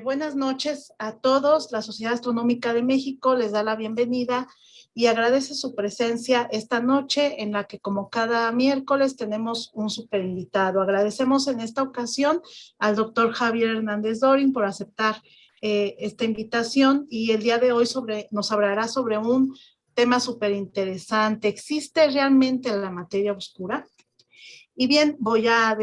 Buenas noches a todos. La Sociedad Astronómica de México les da la bienvenida y agradece su presencia esta noche en la que, como cada miércoles, tenemos un super invitado. Agradecemos en esta ocasión al doctor Javier Hernández Dorin por aceptar esta invitación, y el día de hoy nos hablará sobre un tema súper interesante. ¿Existe realmente la materia oscura? Y bien, voy a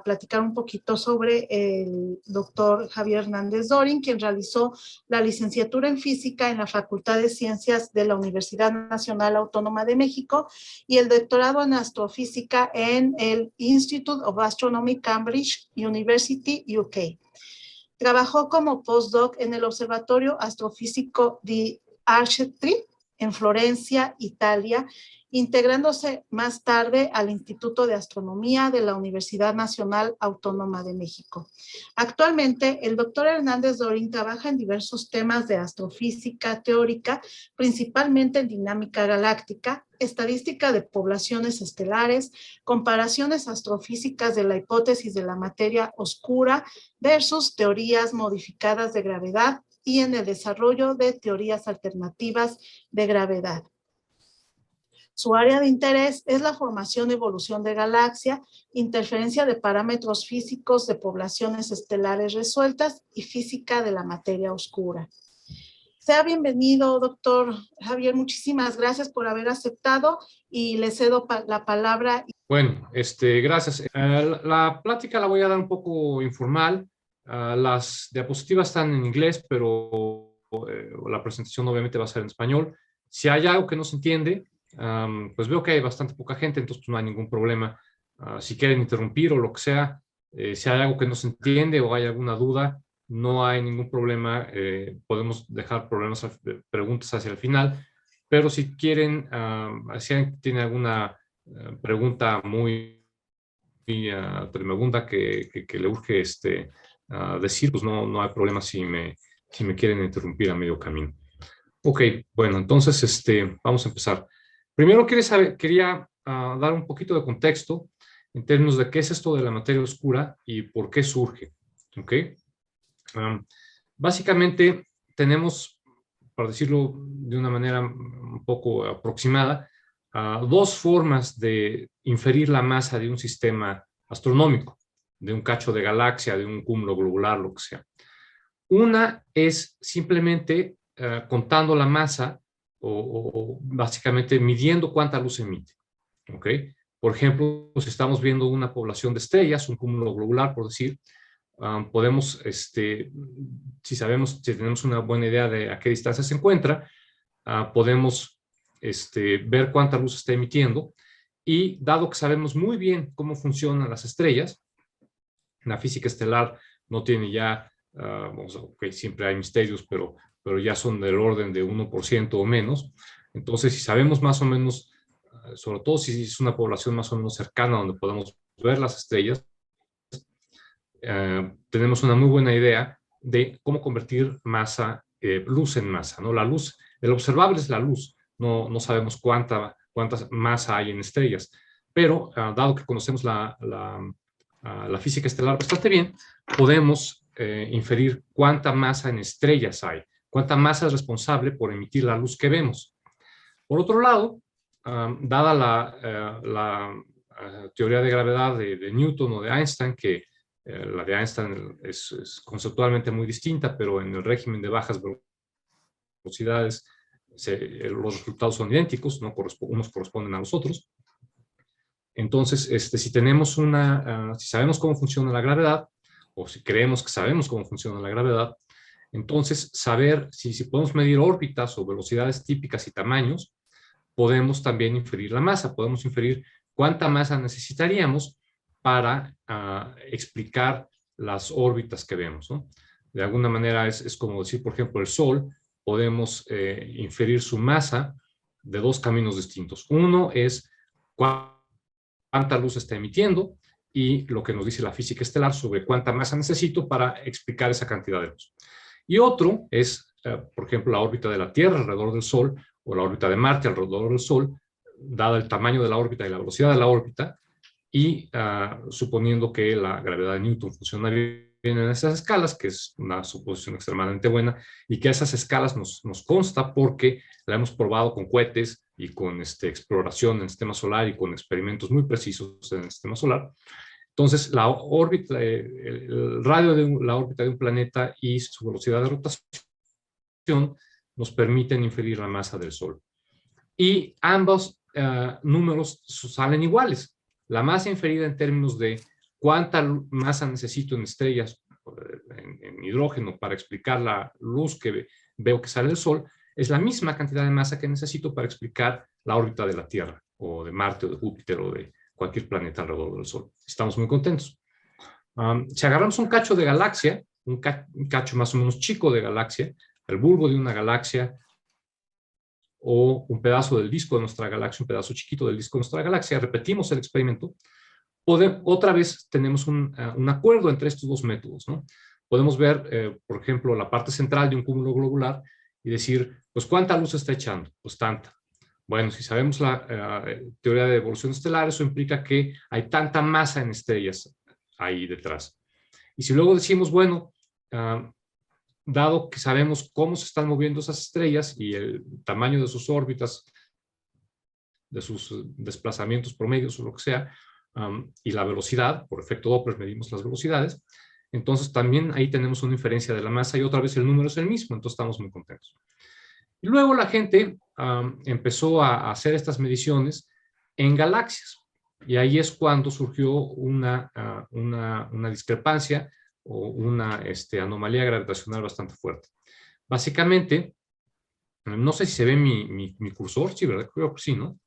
platicar un poquito sobre el doctor Javier Hernández Dorin, quien realizó la licenciatura en física en la Facultad de Ciencias de la Universidad Nacional Autónoma de México y el doctorado en astrofísica en el Institute of Astronomy, Cambridge University, UK. Trabajó como postdoc en el Observatorio Astrofísico di Arcetri en Florencia, Italia, integrándose más tarde al Instituto de Astronomía de la Universidad Nacional Autónoma de México. Actualmente, el doctor Hernández Dorin trabaja en diversos temas de astrofísica teórica, principalmente en dinámica galáctica, estadística de poblaciones estelares, comparaciones astrofísicas de la hipótesis de la materia oscura versus teorías modificadas de gravedad, y en el desarrollo de teorías alternativas de gravedad. Su área de interés es la formación y evolución de galaxias, interferencia de parámetros físicos de poblaciones estelares resueltas y física de la materia oscura. Sea bienvenido, doctor Javier. Muchísimas gracias por haber aceptado y le cedo la palabra. Bueno, gracias. La plática la voy a dar un poco informal. Las diapositivas están en inglés, pero la presentación obviamente va a ser en español. Si hay algo que no se entiende, pues veo que hay bastante poca gente, entonces pues no hay ningún problema. Si quieren interrumpir o lo que sea, si hay algo que no se entiende o hay alguna duda, no hay ningún problema. Podemos dejar preguntas hacia el final, pero si quieren, si alguien tiene alguna pregunta muy tremenda que le urge decir, pues no hay problema si me quieren interrumpir a medio camino. Ok, bueno, entonces vamos a empezar. Primero quería dar un poquito de contexto en términos de qué es esto de la materia oscura y por qué surge. Ok. Básicamente tenemos, para decirlo de una manera un poco aproximada, dos formas de inferir la masa de un sistema astronómico, de un cacho de galaxia, de un cúmulo globular, lo que sea. Una es simplemente contando la masa o básicamente midiendo cuánta luz emite. ¿Okay? Por ejemplo, si estamos viendo una población de estrellas, un cúmulo globular, por decir, podemos, si tenemos una buena idea de a qué distancia se encuentra, podemos ver cuánta luz está emitiendo, y dado que sabemos muy bien cómo funcionan las estrellas, la física estelar no tiene ya, siempre hay misterios, pero ya son del orden de 1% o menos. Entonces, si sabemos más o menos, sobre todo si es una población más o menos cercana donde podemos ver las estrellas, tenemos una muy buena idea de cómo convertir luz en masa, ¿no? La luz, el observable es la luz, no sabemos cuánta masa hay en estrellas, pero dado que conocemos la física estelar bastante bien, podemos inferir cuánta masa en estrellas hay, cuánta masa es responsable por emitir la luz que vemos. Por otro lado, dada la teoría de gravedad de Newton o de Einstein, que la de Einstein es conceptualmente muy distinta, pero en el régimen de bajas velocidades los resultados son idénticos, unos corresponden a los otros. Entonces, si sabemos cómo funciona la gravedad, o si creemos que sabemos cómo funciona la gravedad, entonces saber si podemos medir órbitas o velocidades típicas y tamaños, podemos también inferir la masa, podemos inferir cuánta masa necesitaríamos para explicar las órbitas que vemos, ¿no? De alguna manera es como decir, por ejemplo, el Sol, podemos inferir su masa de dos caminos distintos. Uno es cuánta luz está emitiendo y lo que nos dice la física estelar sobre cuánta masa necesito para explicar esa cantidad de luz. Y otro es, por ejemplo, la órbita de la Tierra alrededor del Sol o la órbita de Marte alrededor del Sol, dada el tamaño de la órbita y la velocidad de la órbita, y suponiendo que la gravedad de Newton funciona bien, vienen esas escalas, que es una suposición extremadamente buena, y que esas escalas nos consta porque la hemos probado con cohetes y con exploración en el sistema solar y con experimentos muy precisos en el sistema solar. Entonces, la órbita, el radio de la órbita de un planeta y su velocidad de rotación nos permiten inferir la masa del Sol. Y ambos números salen iguales. La masa inferida en términos de cuánta masa necesito en estrellas, en hidrógeno, para explicar la luz que veo que sale del Sol, es la misma cantidad de masa que necesito para explicar la órbita de la Tierra, o de Marte, o de Júpiter, o de cualquier planeta alrededor del Sol. Estamos muy contentos. Si agarramos un cacho de galaxia, un cacho más o menos chico de galaxia, el bulbo de una galaxia, o un pedazo del disco de nuestra galaxia, un pedazo chiquito del disco de nuestra galaxia, repetimos el experimento, otra vez tenemos un acuerdo entre estos dos métodos, ¿no? Podemos ver, por ejemplo, la parte central de un cúmulo globular y decir, pues, ¿cuánta luz está echando? Pues tanta. Bueno, si sabemos la teoría de evolución estelar, eso implica que hay tanta masa en estrellas ahí detrás. Y si luego decimos, bueno, dado que sabemos cómo se están moviendo esas estrellas y el tamaño de sus órbitas, de sus desplazamientos promedios o lo que sea, y la velocidad, por efecto Doppler medimos las velocidades, entonces también ahí tenemos una inferencia de la masa y otra vez el número es el mismo, entonces estamos muy contentos. Y luego la gente empezó a hacer estas mediciones en galaxias, y ahí es cuando surgió una discrepancia o una anomalía gravitacional bastante fuerte. Básicamente, no sé si se ve mi cursor, sí, ¿verdad? Creo que sí, ¿no?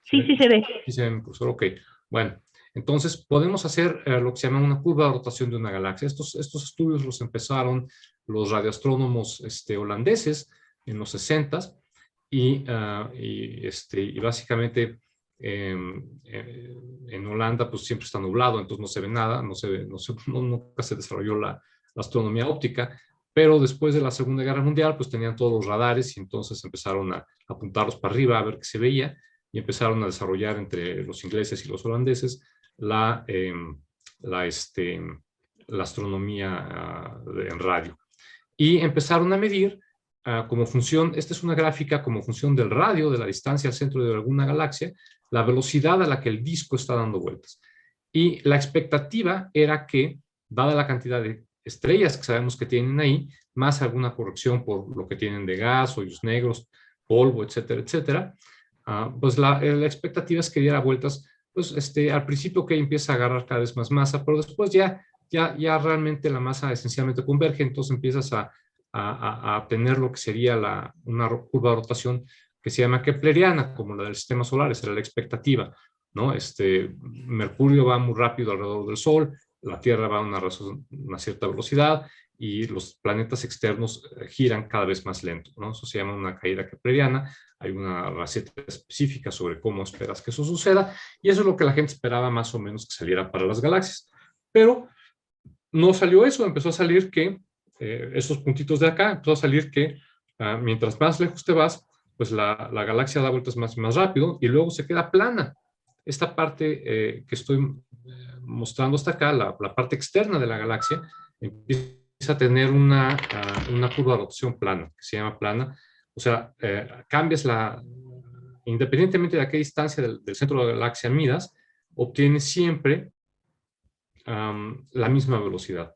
Sí, sí se ve. Sí se ve mi cursor, ok. Bueno, entonces podemos hacer lo que se llama una curva de rotación de una galaxia. Estos estudios los empezaron los radioastrónomos holandeses en los 60s y básicamente en Holanda pues siempre está nublado, entonces no se ve nada, nunca se desarrolló la astronomía óptica, pero después de la Segunda Guerra Mundial pues tenían todos los radares y entonces empezaron a apuntarlos para arriba a ver qué se veía y empezaron a desarrollar entre los ingleses y los holandeses la astronomía en radio. Y empezaron a medir como función, esta es una gráfica como función del radio, de la distancia al centro de alguna galaxia, la velocidad a la que el disco está dando vueltas. Y la expectativa era que, dada la cantidad de estrellas que sabemos que tienen ahí, más alguna corrección por lo que tienen de gas, hoyos negros, polvo, etcétera, etcétera, pues la expectativa es que diera vueltas, pues al principio que empieza a agarrar cada vez más masa, pero después ya realmente la masa esencialmente converge, entonces empiezas a tener lo que sería una curva de rotación que se llama kepleriana, como la del sistema solar, esa era la expectativa, ¿no? Mercurio va muy rápido alrededor del Sol, la Tierra va a una cierta velocidad y los planetas externos giran cada vez más lento, ¿no? Eso se llama una caída kepleriana. Hay una receta específica sobre cómo esperas que eso suceda, y eso es lo que la gente esperaba más o menos que saliera para las galaxias. Pero no salió eso, empezó a salir que, estos puntitos de acá, empezó a salir que mientras más lejos te vas, pues la galaxia da vueltas más rápido y luego se queda plana. Esta parte que estoy mostrando hasta acá, la parte externa de la galaxia, empieza a tener una curva de rotación plana, que se llama plana. O sea, cambias independientemente de a qué distancia del centro de la galaxia midas, obtienes siempre la misma velocidad.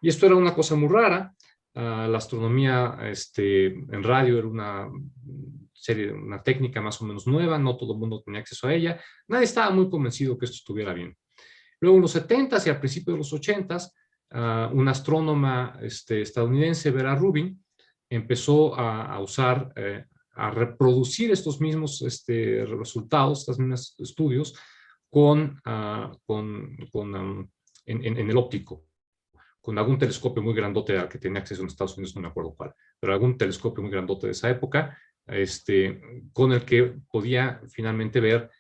Y esto era una cosa muy rara. La astronomía en radio era una técnica más o menos nueva, no todo el mundo tenía acceso a ella, nadie estaba muy convencido que esto estuviera bien. Luego en los 70s y al principio de los 80s, una astrónoma estadounidense, Vera Rubin, empezó a usar, a reproducir estos mismos resultados, estos mismos estudios en el óptico, con algún telescopio muy grandote al que tenía acceso en Estados Unidos, no me acuerdo cuál, pero algún telescopio muy grandote de esa época, con el que podía finalmente ver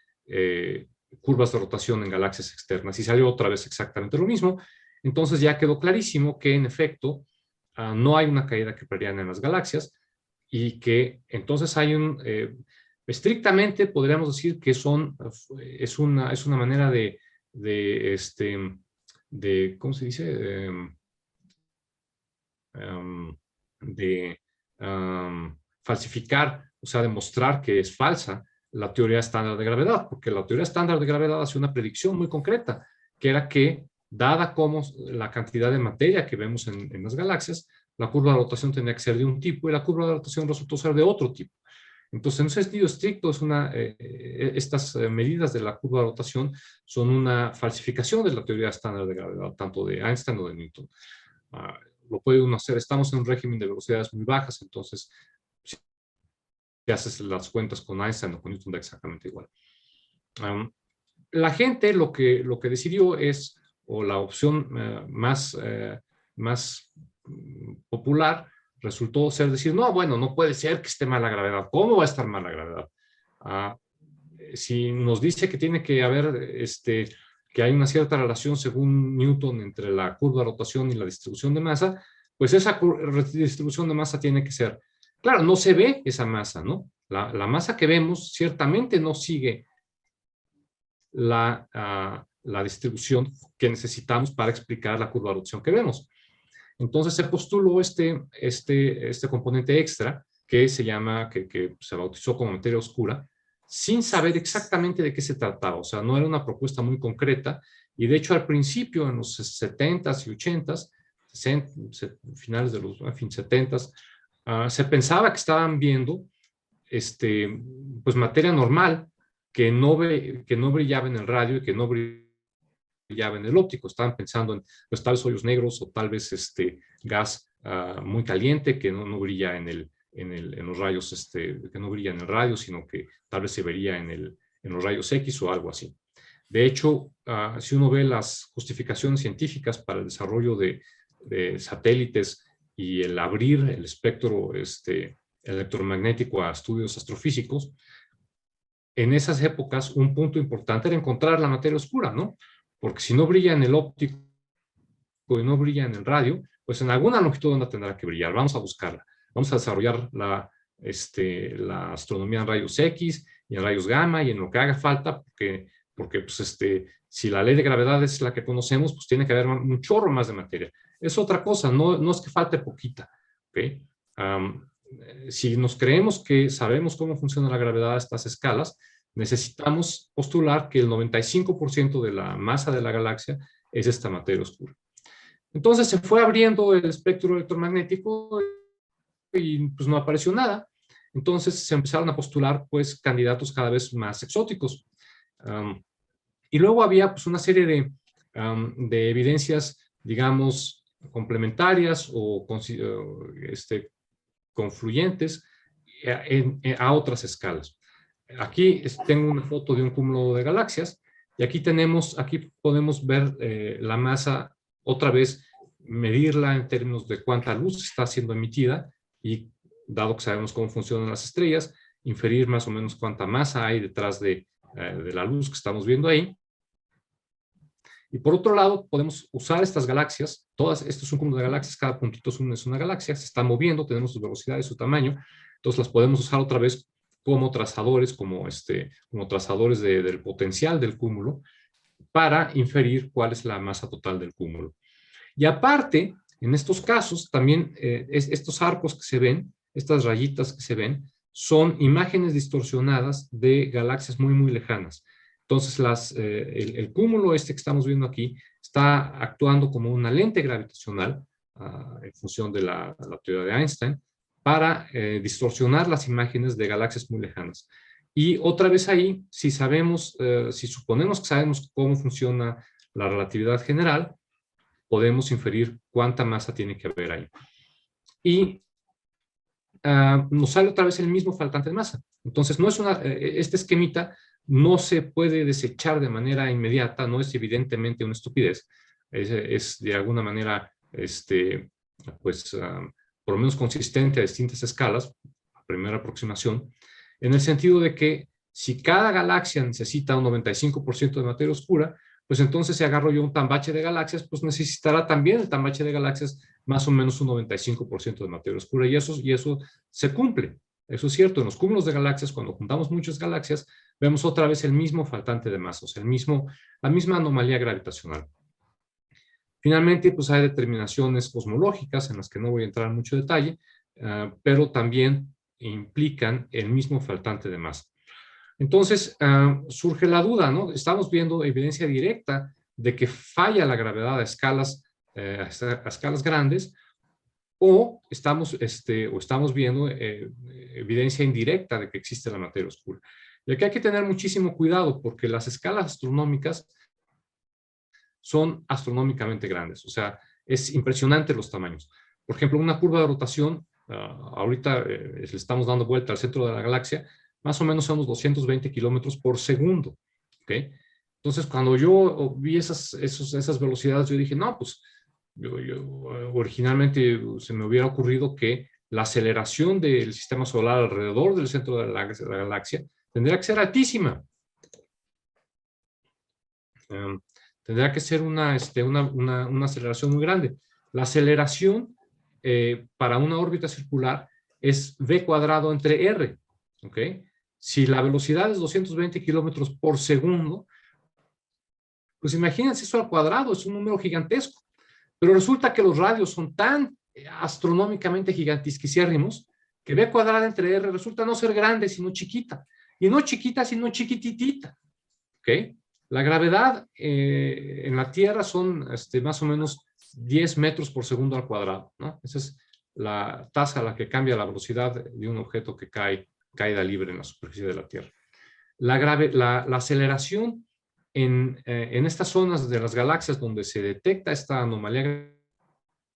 curvas de rotación en galaxias externas, y salió otra vez exactamente lo mismo. Entonces ya quedó clarísimo que en efecto no hay una caída kepleriana en las galaxias, y que entonces hay estrictamente podríamos decir que es una manera de ¿cómo se dice? De falsificar, o sea, demostrar que es falsa la teoría estándar de gravedad, porque la teoría estándar de gravedad hace una predicción muy concreta, que era que, dada como la cantidad de materia que vemos en las galaxias, la curva de rotación tenía que ser de un tipo y la curva de rotación resultó ser de otro tipo. Entonces, en un sentido estricto, estas medidas de la curva de rotación son una falsificación de la teoría estándar de gravedad, tanto de Einstein o de Newton. Lo puede uno hacer, estamos en un régimen de velocidades muy bajas, entonces si haces las cuentas con Einstein o con Newton da exactamente igual. La gente lo que decidió es, o la opción más popular, resultó ser decir, no, bueno, no puede ser que esté mala gravedad. ¿Cómo va a estar mala gravedad? Si nos dice que tiene que haber, que hay una cierta relación según Newton entre la curva de rotación y la distribución de masa, pues esa distribución de masa tiene que ser, claro, no se ve esa masa, ¿no? La masa que vemos ciertamente no sigue la distribución que necesitamos para explicar la curva de rotación que vemos. Entonces se postuló este componente extra que se llama, que se bautizó como materia oscura, sin saber exactamente de qué se trataba. O sea, no era una propuesta muy concreta. Y de hecho, al principio, en los 70s y 80s, finales de los 70s, se pensaba que estaban viendo pues materia normal que no brillaba en el radio y que no brillaba en el óptico. Estaban pensando en pues, tal vez hoyos negros o tal vez gas muy caliente que no brilla en los rayos, que no brilla en el radio, sino que tal vez se vería en los rayos X o algo así. De hecho, si uno ve las justificaciones científicas para el desarrollo de satélites y el abrir el espectro electromagnético a estudios astrofísicos, en esas épocas un punto importante era encontrar la materia oscura, ¿no? Porque si no brilla en el óptico y no brilla en el radio, pues en alguna longitud de onda tendrá que brillar. Vamos a buscarla. Vamos a desarrollar la astronomía en rayos X y en rayos gamma y en lo que haga falta, porque pues, si la ley de gravedad es la que conocemos, pues tiene que haber un chorro más de materia. Es otra cosa, no es que falte poquita, ¿ok? Si nos creemos que sabemos cómo funciona la gravedad a estas escalas, necesitamos postular que el 95% de la masa de la galaxia es esta materia oscura. Entonces se fue abriendo el espectro electromagnético y pues no apareció nada. Entonces se empezaron a postular pues candidatos cada vez más exóticos. Y luego había pues una serie de evidencias, digamos, complementarias o confluyentes a otras escalas. Aquí tengo una foto de un cúmulo de galaxias y aquí podemos ver la masa, otra vez medirla en términos de cuánta luz está siendo emitida y, dado que sabemos cómo funcionan las estrellas, inferir más o menos cuánta masa hay detrás de la luz que estamos viendo ahí. Y por otro lado, podemos usar estas galaxias, esto es un cúmulo de galaxias, cada puntito es una galaxia, se está moviendo, tenemos su velocidad y su tamaño, entonces las podemos usar otra vez como trazadores, como trazadores del potencial del cúmulo, para inferir cuál es la masa total del cúmulo. Y aparte, en estos casos, también estos arcos que se ven, estas rayitas que se ven, son imágenes distorsionadas de galaxias muy, muy lejanas. Entonces, el cúmulo que estamos viendo aquí está actuando como una lente gravitacional en función de la teoría de Einstein para distorsionar las imágenes de galaxias muy lejanas. Y otra vez ahí, si suponemos que sabemos cómo funciona la relatividad general, podemos inferir cuánta masa tiene que haber ahí. Y nos sale otra vez el mismo faltante de masa. Entonces, este esquemita no se puede desechar de manera inmediata, no es evidentemente una estupidez, es de alguna manera, pues, por lo menos consistente a distintas escalas, a primera aproximación, en el sentido de que si cada galaxia necesita un 95% de materia oscura, pues entonces si agarro yo un tambache de galaxias, pues necesitará también el tambache de galaxias más o menos un 95% de materia oscura, y eso se cumple. Eso es cierto, en los cúmulos de galaxias, cuando juntamos muchas galaxias, vemos otra vez el mismo faltante de masa, o sea, la misma anomalía gravitacional. Finalmente, pues hay determinaciones cosmológicas en las que no voy a entrar en mucho detalle, pero también implican el mismo faltante de masa. Entonces, surge la duda, ¿no? Estamos viendo evidencia directa de que falla la gravedad a escalas grandes, o estamos viendo evidencia indirecta de que existe la materia oscura. Y aquí hay que tener muchísimo cuidado, porque las escalas astronómicas son astronómicamente grandes. O sea, es impresionante los tamaños. Por ejemplo, una curva de rotación, ahorita le estamos dando vuelta al centro de la galaxia, más o menos son unos 220 kilómetros por segundo. ¿Okay? Entonces, cuando yo vi esas velocidades, yo dije, no, pues, originalmente se me hubiera ocurrido que la aceleración del sistema solar alrededor del centro de la galaxia tendría que ser altísima. Tendría que ser una aceleración muy grande. La aceleración para una órbita circular es v cuadrado entre r. ¿Okay? Si la velocidad es 220 kilómetros por segundo, pues imagínense eso al cuadrado, es un número gigantesco. Pero resulta que los radios son tan astronómicamente gigantisquiciérrimos que v cuadrada entre r resulta no ser grande, sino chiquita. Y no chiquita, sino chiquititita. ¿Ok? La gravedad en la Tierra son más o menos 10 metros por segundo al cuadrado, ¿no? Esa es la tasa a la que cambia la velocidad de un objeto que cae caída libre en la superficie de la Tierra. La aceleración en estas zonas de las galaxias donde se detecta esta anomalía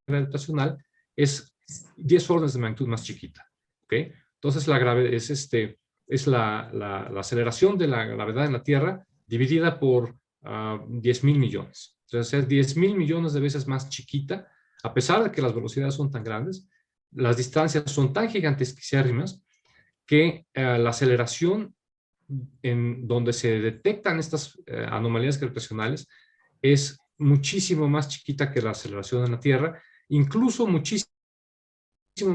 gravitacional es 10 órdenes de magnitud más chiquita. ¿Okay? Entonces, es la aceleración de la gravedad en la Tierra dividida por 10,000 millones. Entonces, es 10,000 millones de veces más chiquita, a pesar de que las velocidades son tan grandes, las distancias son tan gigantesquísimas que la aceleración en donde se detectan estas anomalías gravitacionales es muchísimo más chiquita que la aceleración en la Tierra, incluso muchísimo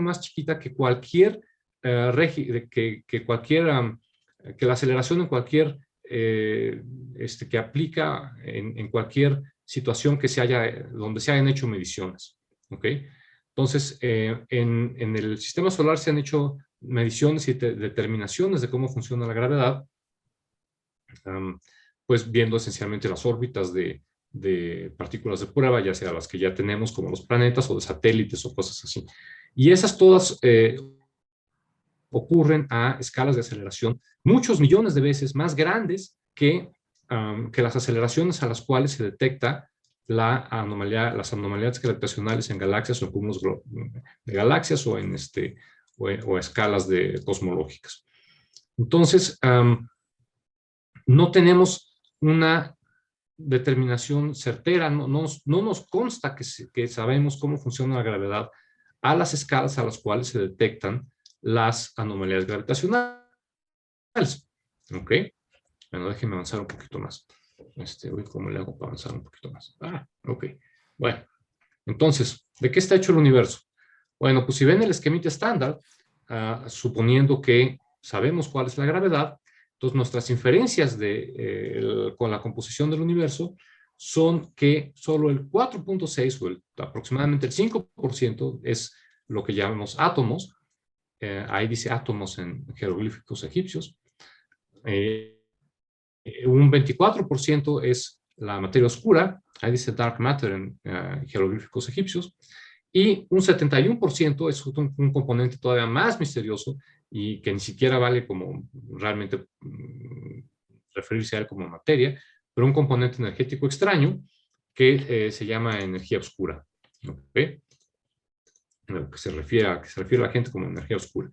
más chiquita que cualquier que la aceleración en cualquier que aplica en cualquier situación donde se hayan hecho mediciones. ¿Okay? Entonces, en el sistema solar se han hecho mediciones y determinaciones de cómo funciona la gravedad, pues viendo esencialmente las órbitas de partículas de prueba, ya sea las que ya tenemos como los planetas o de satélites o cosas así. Y esas todas ocurren a escalas de aceleración muchos millones de veces más grandes que las aceleraciones a las cuales se detecta las anomalías gravitacionales en galaxias o en cúmulos de galaxias o en o a escalas cosmológicas. Entonces, no tenemos una determinación certera, no nos consta que sabemos cómo funciona la gravedad a las escalas a las cuales se detectan las anomalías gravitacionales. ¿Ok? Bueno, déjenme avanzar un poquito más. ¿Cómo le hago para avanzar un poquito más? Ok. Bueno, entonces, ¿de qué está hecho el universo? Bueno, pues si ven el esquemita estándar, suponiendo que sabemos cuál es la gravedad, entonces nuestras inferencias con la composición del universo son que solo el 4.6 o aproximadamente el 5% es lo que llamamos átomos. Ahí dice átomos en jeroglíficos egipcios. Un 24% es la materia oscura, ahí dice dark matter en jeroglíficos egipcios, y un 71% es un componente todavía más misterioso y que ni siquiera vale como realmente referirse a él como materia, pero un componente energético extraño que se llama energía oscura. ¿Okay? Que se refiere a la gente como energía oscura.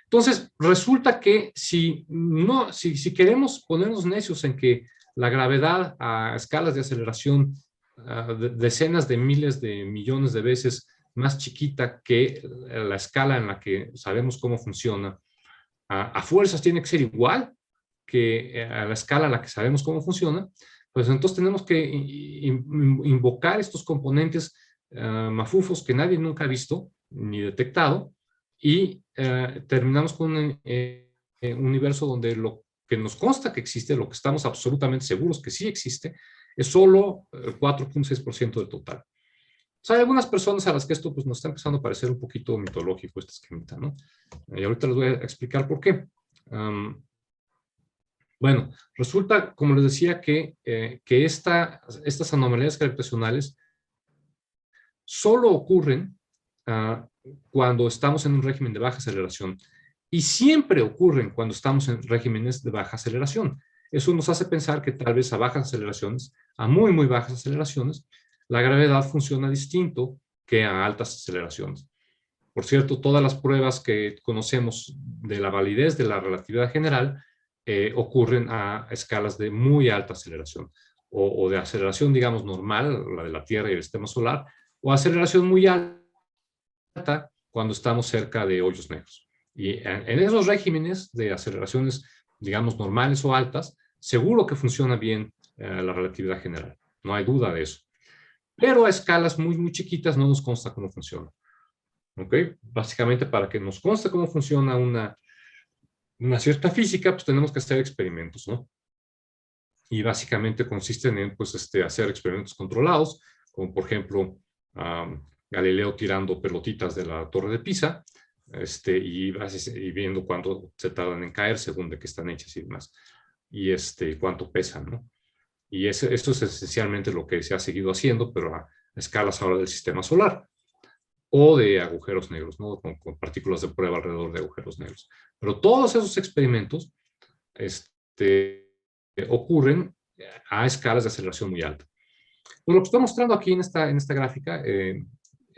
Entonces, resulta que si queremos ponernos necios en que la gravedad a escalas de aceleración decenas de miles de millones de veces más chiquita que la escala en la que sabemos cómo funciona, a fuerzas tiene que ser igual que a la escala en la que sabemos cómo funciona, pues entonces tenemos que invocar estos componentes mafufos que nadie nunca ha visto ni detectado, y terminamos con un universo donde lo que nos consta que existe, lo que estamos absolutamente seguros que sí existe, es solo el 4.6% del total. hay algunas personas a las que esto pues, nos está empezando a parecer un poquito mitológico, este esquemita, ¿no? Y ahorita les voy a explicar por qué. Bueno, resulta, como les decía, que estas anomalías gravitacionales solo ocurren cuando estamos en un régimen de baja aceleración y siempre ocurren cuando estamos en regímenes de baja aceleración. Eso nos hace pensar que tal vez a bajas aceleraciones, a muy, muy bajas aceleraciones, la gravedad funciona distinto que a altas aceleraciones. Por cierto, todas las pruebas que conocemos de la validez de la relatividad general ocurren a escalas de muy alta aceleración o de aceleración, digamos, normal, la de la Tierra y el sistema solar, o aceleración muy alta cuando estamos cerca de hoyos negros. Y en esos regímenes de aceleraciones, digamos, normales o altas, seguro que funciona bien la relatividad general. No hay duda de eso. Pero a escalas muy, muy chiquitas no nos consta cómo funciona. ¿Ok? Básicamente, para que nos conste cómo funciona una cierta física, pues tenemos que hacer experimentos, ¿no? Y básicamente consisten en, pues, hacer experimentos controlados, como por ejemplo, Galileo tirando pelotitas de la Torre de Pisa, y viendo cuánto se tardan en caer según de qué están hechas y demás, y cuánto pesan, ¿no? Y esto es esencialmente lo que se ha seguido haciendo, pero a escalas ahora del sistema solar, o de agujeros negros, ¿no? Con partículas de prueba alrededor de agujeros negros. Pero todos esos experimentos ocurren a escalas de aceleración muy alta. Pues lo que estoy mostrando aquí en esta gráfica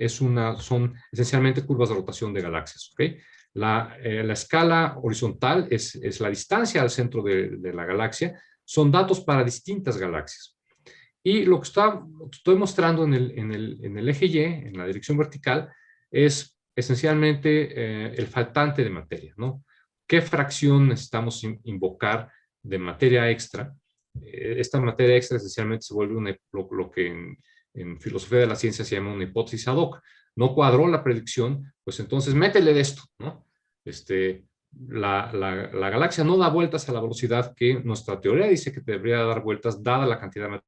son esencialmente curvas de rotación de galaxias, ¿ok? La escala horizontal es la distancia al centro de la galaxia, son datos para distintas galaxias. Y lo que estoy mostrando en el eje Y, en la dirección vertical, es esencialmente el faltante de materia, ¿no? ¿Qué fracción necesitamos invocar de materia extra? Esta materia extra esencialmente se vuelve lo que en filosofía de la ciencia se llama una hipótesis ad hoc. No cuadró la predicción, pues entonces métele de esto, ¿no? La galaxia no da vueltas a la velocidad que nuestra teoría dice que debería dar vueltas, dada la cantidad de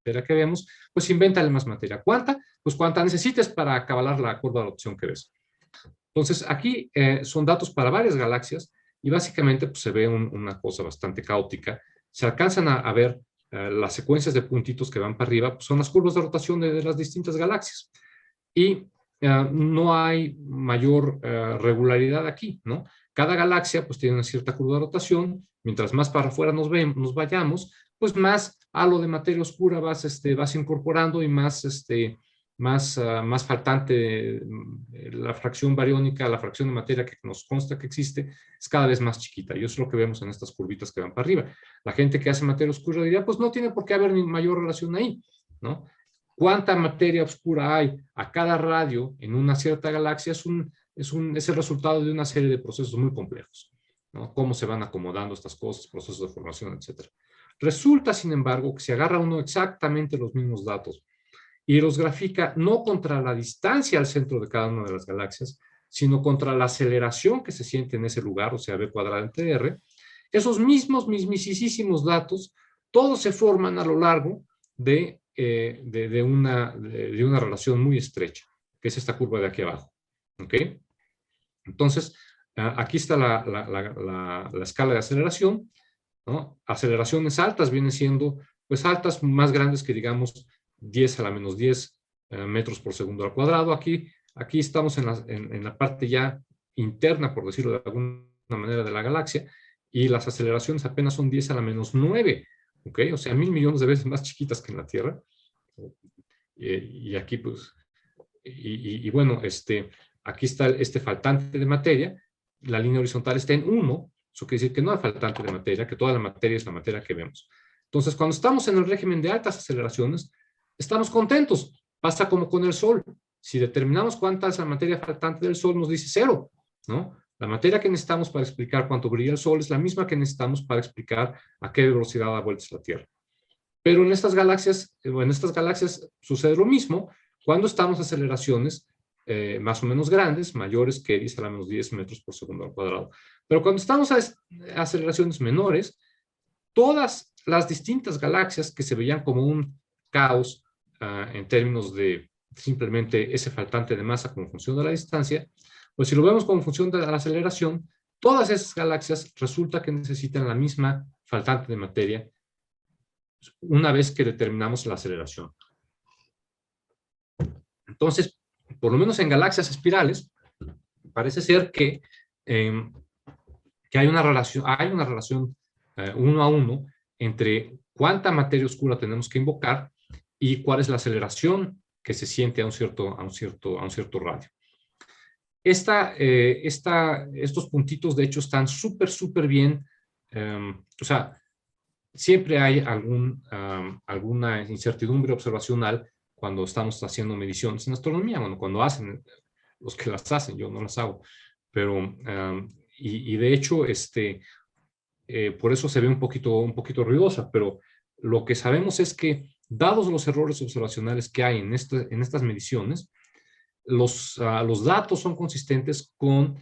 materia que vemos, pues invéntale más materia. ¿Cuánta? Pues cuánta necesites para acabalar la curva de rotación que ves. Entonces, aquí son datos para varias galaxias y básicamente pues, se ve una cosa bastante caótica. Se alcanzan a ver las secuencias de puntitos que van para arriba, pues, son las curvas de rotación de las distintas galaxias. Y no hay mayor regularidad aquí, ¿no? Cada galaxia pues tiene una cierta curva de rotación, mientras más para afuera nos vayamos, pues más halo de materia oscura vas incorporando y más faltante la fracción bariónica, la fracción de materia que nos consta que existe, es cada vez más chiquita. Y eso es lo que vemos en estas curvitas que van para arriba. La gente que hace materia oscura diría, pues no tiene por qué haber ni mayor relación ahí, ¿no? ¿Cuánta materia oscura hay a cada radio en una cierta galaxia? Es el resultado de una serie de procesos muy complejos, ¿no? Cómo se van acomodando estas cosas, procesos de formación, etc. Resulta, sin embargo, que si agarra uno exactamente los mismos datos y los grafica no contra la distancia al centro de cada una de las galaxias, sino contra la aceleración que se siente en ese lugar, o sea, v cuadrado entre r, esos mismísimos datos, todos se forman a lo largo de una relación muy estrecha, que es esta curva de aquí abajo. ¿Ok? Entonces, aquí está la escala de aceleración, ¿no? Aceleraciones altas vienen siendo, pues altas, más grandes que, digamos, 10 a la menos 10 metros por segundo al cuadrado. Aquí estamos en la parte ya interna, por decirlo de alguna manera, de la galaxia, y las aceleraciones apenas son 10 a la menos 9. ¿Ok? O sea, 1.000 millones de veces más chiquitas que en la Tierra. Y aquí, pues, bueno, aquí está este faltante de materia, la línea horizontal está en 1, eso quiere decir que no hay faltante de materia, que toda la materia es la materia que vemos. Entonces, cuando estamos en el régimen de altas aceleraciones, estamos contentos, pasa como con el Sol. Si determinamos cuánta es la materia faltante del Sol, nos dice 0, ¿no? La materia que necesitamos para explicar cuánto brilla el Sol es la misma que necesitamos para explicar a qué velocidad da vueltas la Tierra. Pero en estas galaxias sucede lo mismo cuando estamos a aceleraciones más o menos grandes, mayores que 10 a la menos 10 metros por segundo al cuadrado. Pero cuando estamos a aceleraciones menores, todas las distintas galaxias que se veían como un caos en términos de simplemente ese faltante de masa como función de la distancia, pues si lo vemos como función de la aceleración, todas esas galaxias resulta que necesitan la misma faltante de materia una vez que determinamos la aceleración. Entonces, por lo menos en galaxias espirales, parece ser que hay una relación 1 a 1 entre cuánta materia oscura tenemos que invocar y cuál es la aceleración que se siente a un cierto radio. Estos puntitos, de hecho, están súper bien. O sea, siempre hay alguna incertidumbre observacional cuando estamos haciendo mediciones en astronomía. Bueno, cuando hacen, los que las hacen, yo no las hago. Pero, y de hecho, por eso se ve un poquito ruidosa, pero lo que sabemos es que, dados los errores observacionales que hay en estas mediciones, los datos son consistentes con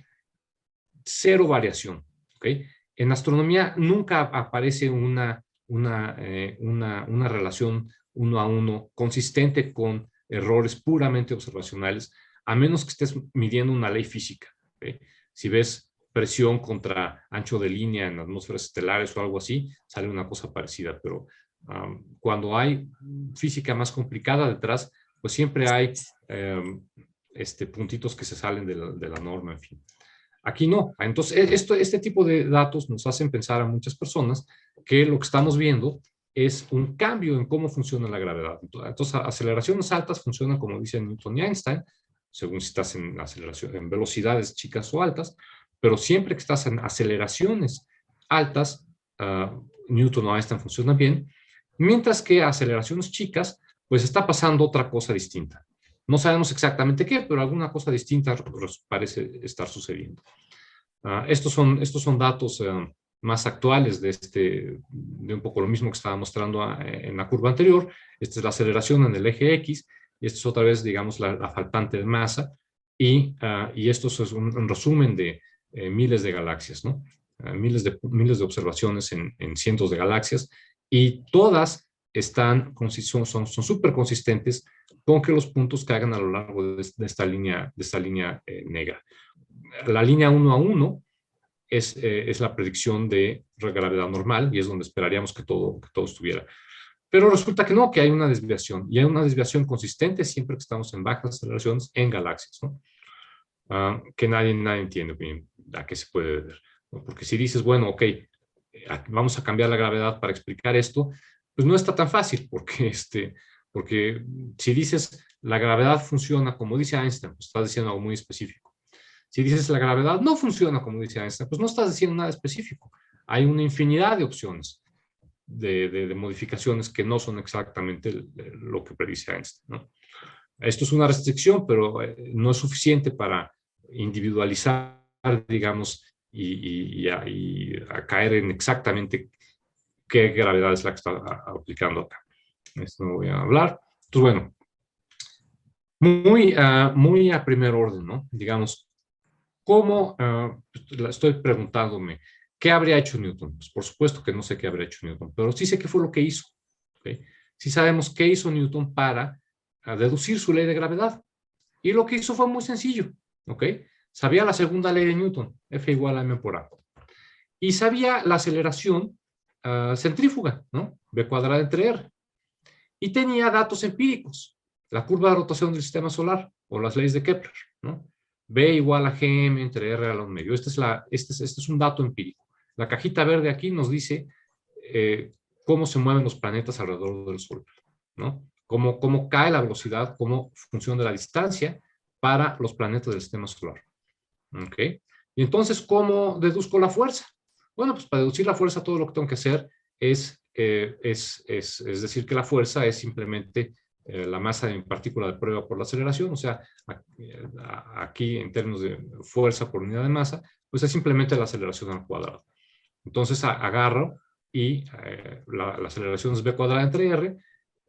0 variación. ¿Okay? En astronomía nunca aparece una relación 1 a 1 consistente con errores puramente observacionales, a menos que estés midiendo una ley física. ¿Okay? Si ves presión contra ancho de línea en atmósferas estelares o algo así, sale una cosa parecida, pero cuando hay física más complicada detrás, pues siempre hay puntitos que se salen de la norma, en fin. Aquí no. Entonces, este tipo de datos nos hacen pensar a muchas personas que lo que estamos viendo es un cambio en cómo funciona la gravedad. Entonces, aceleraciones altas funcionan como dicen Newton y Einstein, según si estás en velocidades chicas o altas, pero siempre que estás en aceleraciones altas, Newton o Einstein funcionan bien, mientras que a aceleraciones chicas, pues está pasando otra cosa distinta. No sabemos exactamente qué, pero alguna cosa distinta parece estar sucediendo. Estos son datos más actuales de un poco lo mismo que estaba mostrando en la curva anterior. Esta es la aceleración en el eje X, y esta es otra vez, digamos, la faltante de masa, y esto es un resumen de miles de galaxias, ¿no? Miles de observaciones en cientos de galaxias, y todas son súper consistentes con que los puntos caigan a lo largo de esta línea negra. La línea 1 a 1 es la predicción de gravedad normal, y es donde esperaríamos que todo estuviera. Pero resulta que no, que hay una desviación, y hay una desviación consistente siempre que estamos en bajas aceleraciones en galaxias, ¿no? Que nadie entiende bien a qué se puede deber, ¿no? Porque si dices, bueno, ok, vamos a cambiar la gravedad para explicar esto, pues no está tan fácil, porque si dices la gravedad funciona como dice Einstein, pues estás diciendo algo muy específico. Si dices la gravedad no funciona como dice Einstein, pues no estás diciendo nada específico. Hay una infinidad de opciones de modificaciones que no son exactamente lo que predice Einstein, ¿no? Esto es una restricción, pero no es suficiente para individualizar, digamos, y a caer en exactamente qué gravedad es la que está aplicando acá. Esto no voy a hablar. Entonces, bueno, muy a primer orden, ¿no? Digamos, ¿cómo? Estoy preguntándome, ¿qué habría hecho Newton? Pues por supuesto que no sé qué habría hecho Newton, pero sí sé qué fue lo que hizo. ¿Okay? Sí sabemos qué hizo Newton para deducir su ley de gravedad. Y lo que hizo fue muy sencillo. ¿Ok? Sabía la segunda ley de Newton, F igual a m por a. Y sabía la aceleración centrífuga, ¿no? B cuadrada entre R. Y tenía datos empíricos, la curva de rotación del sistema solar, o las leyes de Kepler, ¿no? B igual a gm entre R a la 1/2. Este es un dato empírico. La cajita verde aquí nos dice cómo se mueven los planetas alrededor del Sol, ¿no? Cómo cae la velocidad como función de la distancia para los planetas del sistema solar. ¿Ok? Y entonces, ¿cómo deduzco la fuerza? Bueno, pues para deducir la fuerza todo lo que tengo que hacer es decir que la fuerza es simplemente la masa en partícula de prueba por la aceleración. O sea, aquí en términos de fuerza por unidad de masa, pues es simplemente la aceleración al cuadrado. Entonces agarro y la aceleración es b cuadrada entre r,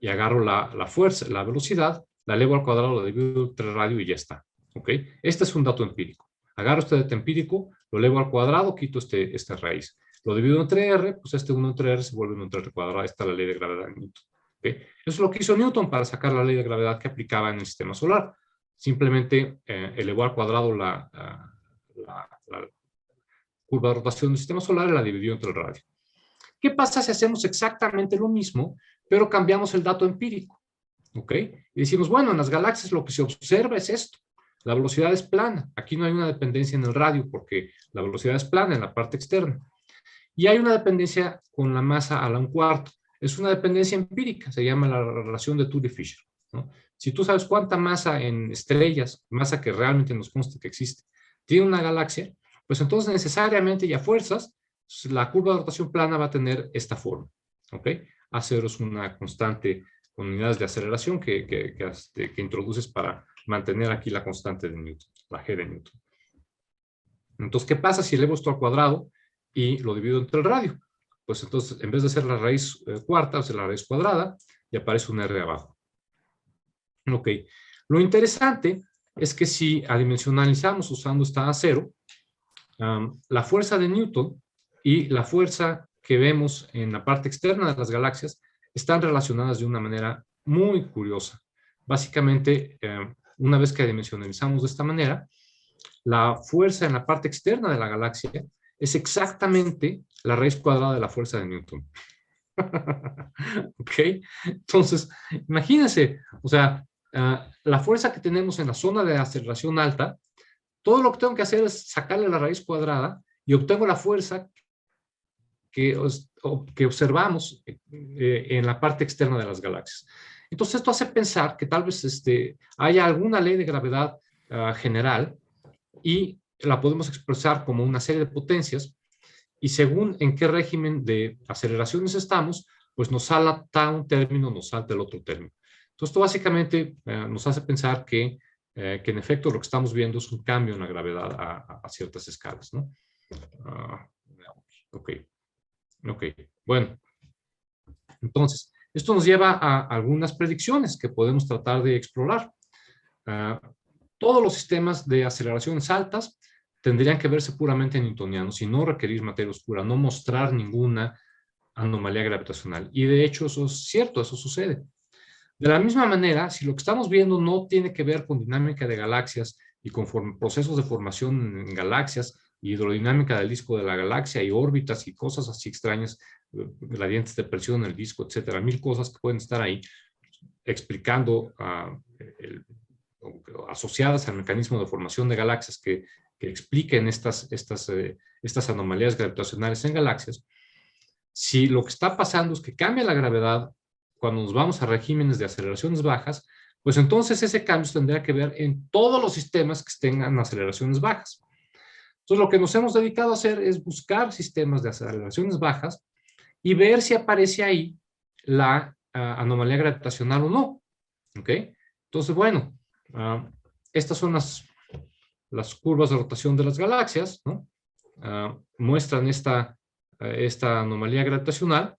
y agarro la fuerza, la velocidad, la elevo al cuadrado, la divido entre radio y ya está. ¿Ok? Este es un dato empírico. Agarro este dato empírico, lo elevo al cuadrado, quito esta raíz. Lo divido entre R, pues 1 entre R se vuelve 1 entre R cuadrado. Ahí está la ley de gravedad de Newton. Eso es lo que hizo Newton para sacar la ley de gravedad que aplicaba en el sistema solar. Simplemente elevó al cuadrado la curva de rotación del sistema solar y la dividió entre el radio. ¿Qué pasa si hacemos exactamente lo mismo, pero cambiamos el dato empírico? Y decimos, bueno, en las galaxias lo que se observa es esto. La velocidad es plana. Aquí no hay una dependencia en el radio porque la velocidad es plana en la parte externa. Y hay una dependencia con la masa a la 1/4. Es una dependencia empírica, se llama la relación de Thule-Fisher, ¿no? Si tú sabes cuánta masa en estrellas, masa que realmente nos consta que existe, tiene una galaxia, pues entonces necesariamente y a fuerzas, la curva de rotación plana va a tener esta forma. A0 es una constante con unidades de aceleración que introduces para mantener aquí la constante de Newton, la G de Newton. Entonces, ¿qué pasa si elevo esto al cuadrado y lo divido entre el radio? Pues entonces, en vez de ser la raíz cuarta, o sea, la raíz cuadrada, y aparece un R abajo. Lo interesante es que si adimensionalizamos usando esta A0, la fuerza de Newton y la fuerza que vemos en la parte externa de las galaxias están relacionadas de una manera muy curiosa. Básicamente, una vez que adimensionalizamos de esta manera, la fuerza en la parte externa de la galaxia es exactamente la raíz cuadrada de la fuerza de Newton. Entonces, imagínense, o sea, la fuerza que tenemos en la zona de aceleración alta, todo lo que tengo que hacer es sacarle la raíz cuadrada y obtengo la fuerza que observamos en la parte externa de las galaxias. Entonces, esto hace pensar que tal vez haya alguna ley de gravedad general y la podemos expresar como una serie de potencias y según en qué régimen de aceleraciones estamos, pues nos salta un término, nos salta el otro término. Entonces, esto básicamente nos hace pensar que en efecto lo que estamos viendo es un cambio en la gravedad a ciertas escalas, ¿no? Bueno. Entonces, esto nos lleva a algunas predicciones que podemos tratar de explorar. Todos los sistemas de aceleraciones altas tendrían que verse puramente newtonianos y no requerir materia oscura, no mostrar ninguna anomalía gravitacional. Y de hecho eso es cierto, eso sucede. De la misma manera, si lo que estamos viendo no tiene que ver con dinámica de galaxias y con procesos de formación en galaxias, hidrodinámica del disco de la galaxia y órbitas y cosas así extrañas, gradientes de presión en el disco, etcétera, mil cosas que pueden estar ahí explicando asociadas al mecanismo de formación de galaxias que expliquen estas anomalías gravitacionales en galaxias. Si lo que está pasando es que cambia la gravedad cuando nos vamos a regímenes de aceleraciones bajas, pues entonces ese cambio tendría que ver en todos los sistemas que tengan aceleraciones bajas. Entonces lo que nos hemos dedicado a hacer es buscar sistemas de aceleraciones bajas y ver si aparece ahí la anomalía gravitacional o no. Entonces, bueno, estas son las curvas de rotación de las galaxias, ¿no? Muestran esta anomalía gravitacional.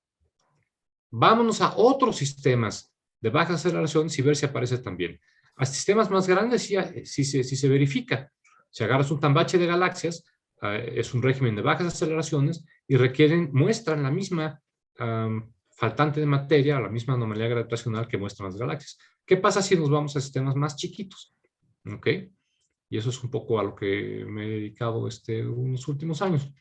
Vámonos a otros sistemas de bajas aceleraciones y ver si aparece también. A sistemas más grandes sí se verifica. Si agarras un tambache de galaxias, es un régimen de bajas aceleraciones y muestran la misma faltante de materia, la misma anomalía gravitacional que muestran las galaxias. ¿Qué pasa si nos vamos a sistemas más chiquitos? Y eso es un poco a lo que me he dedicado unos últimos años.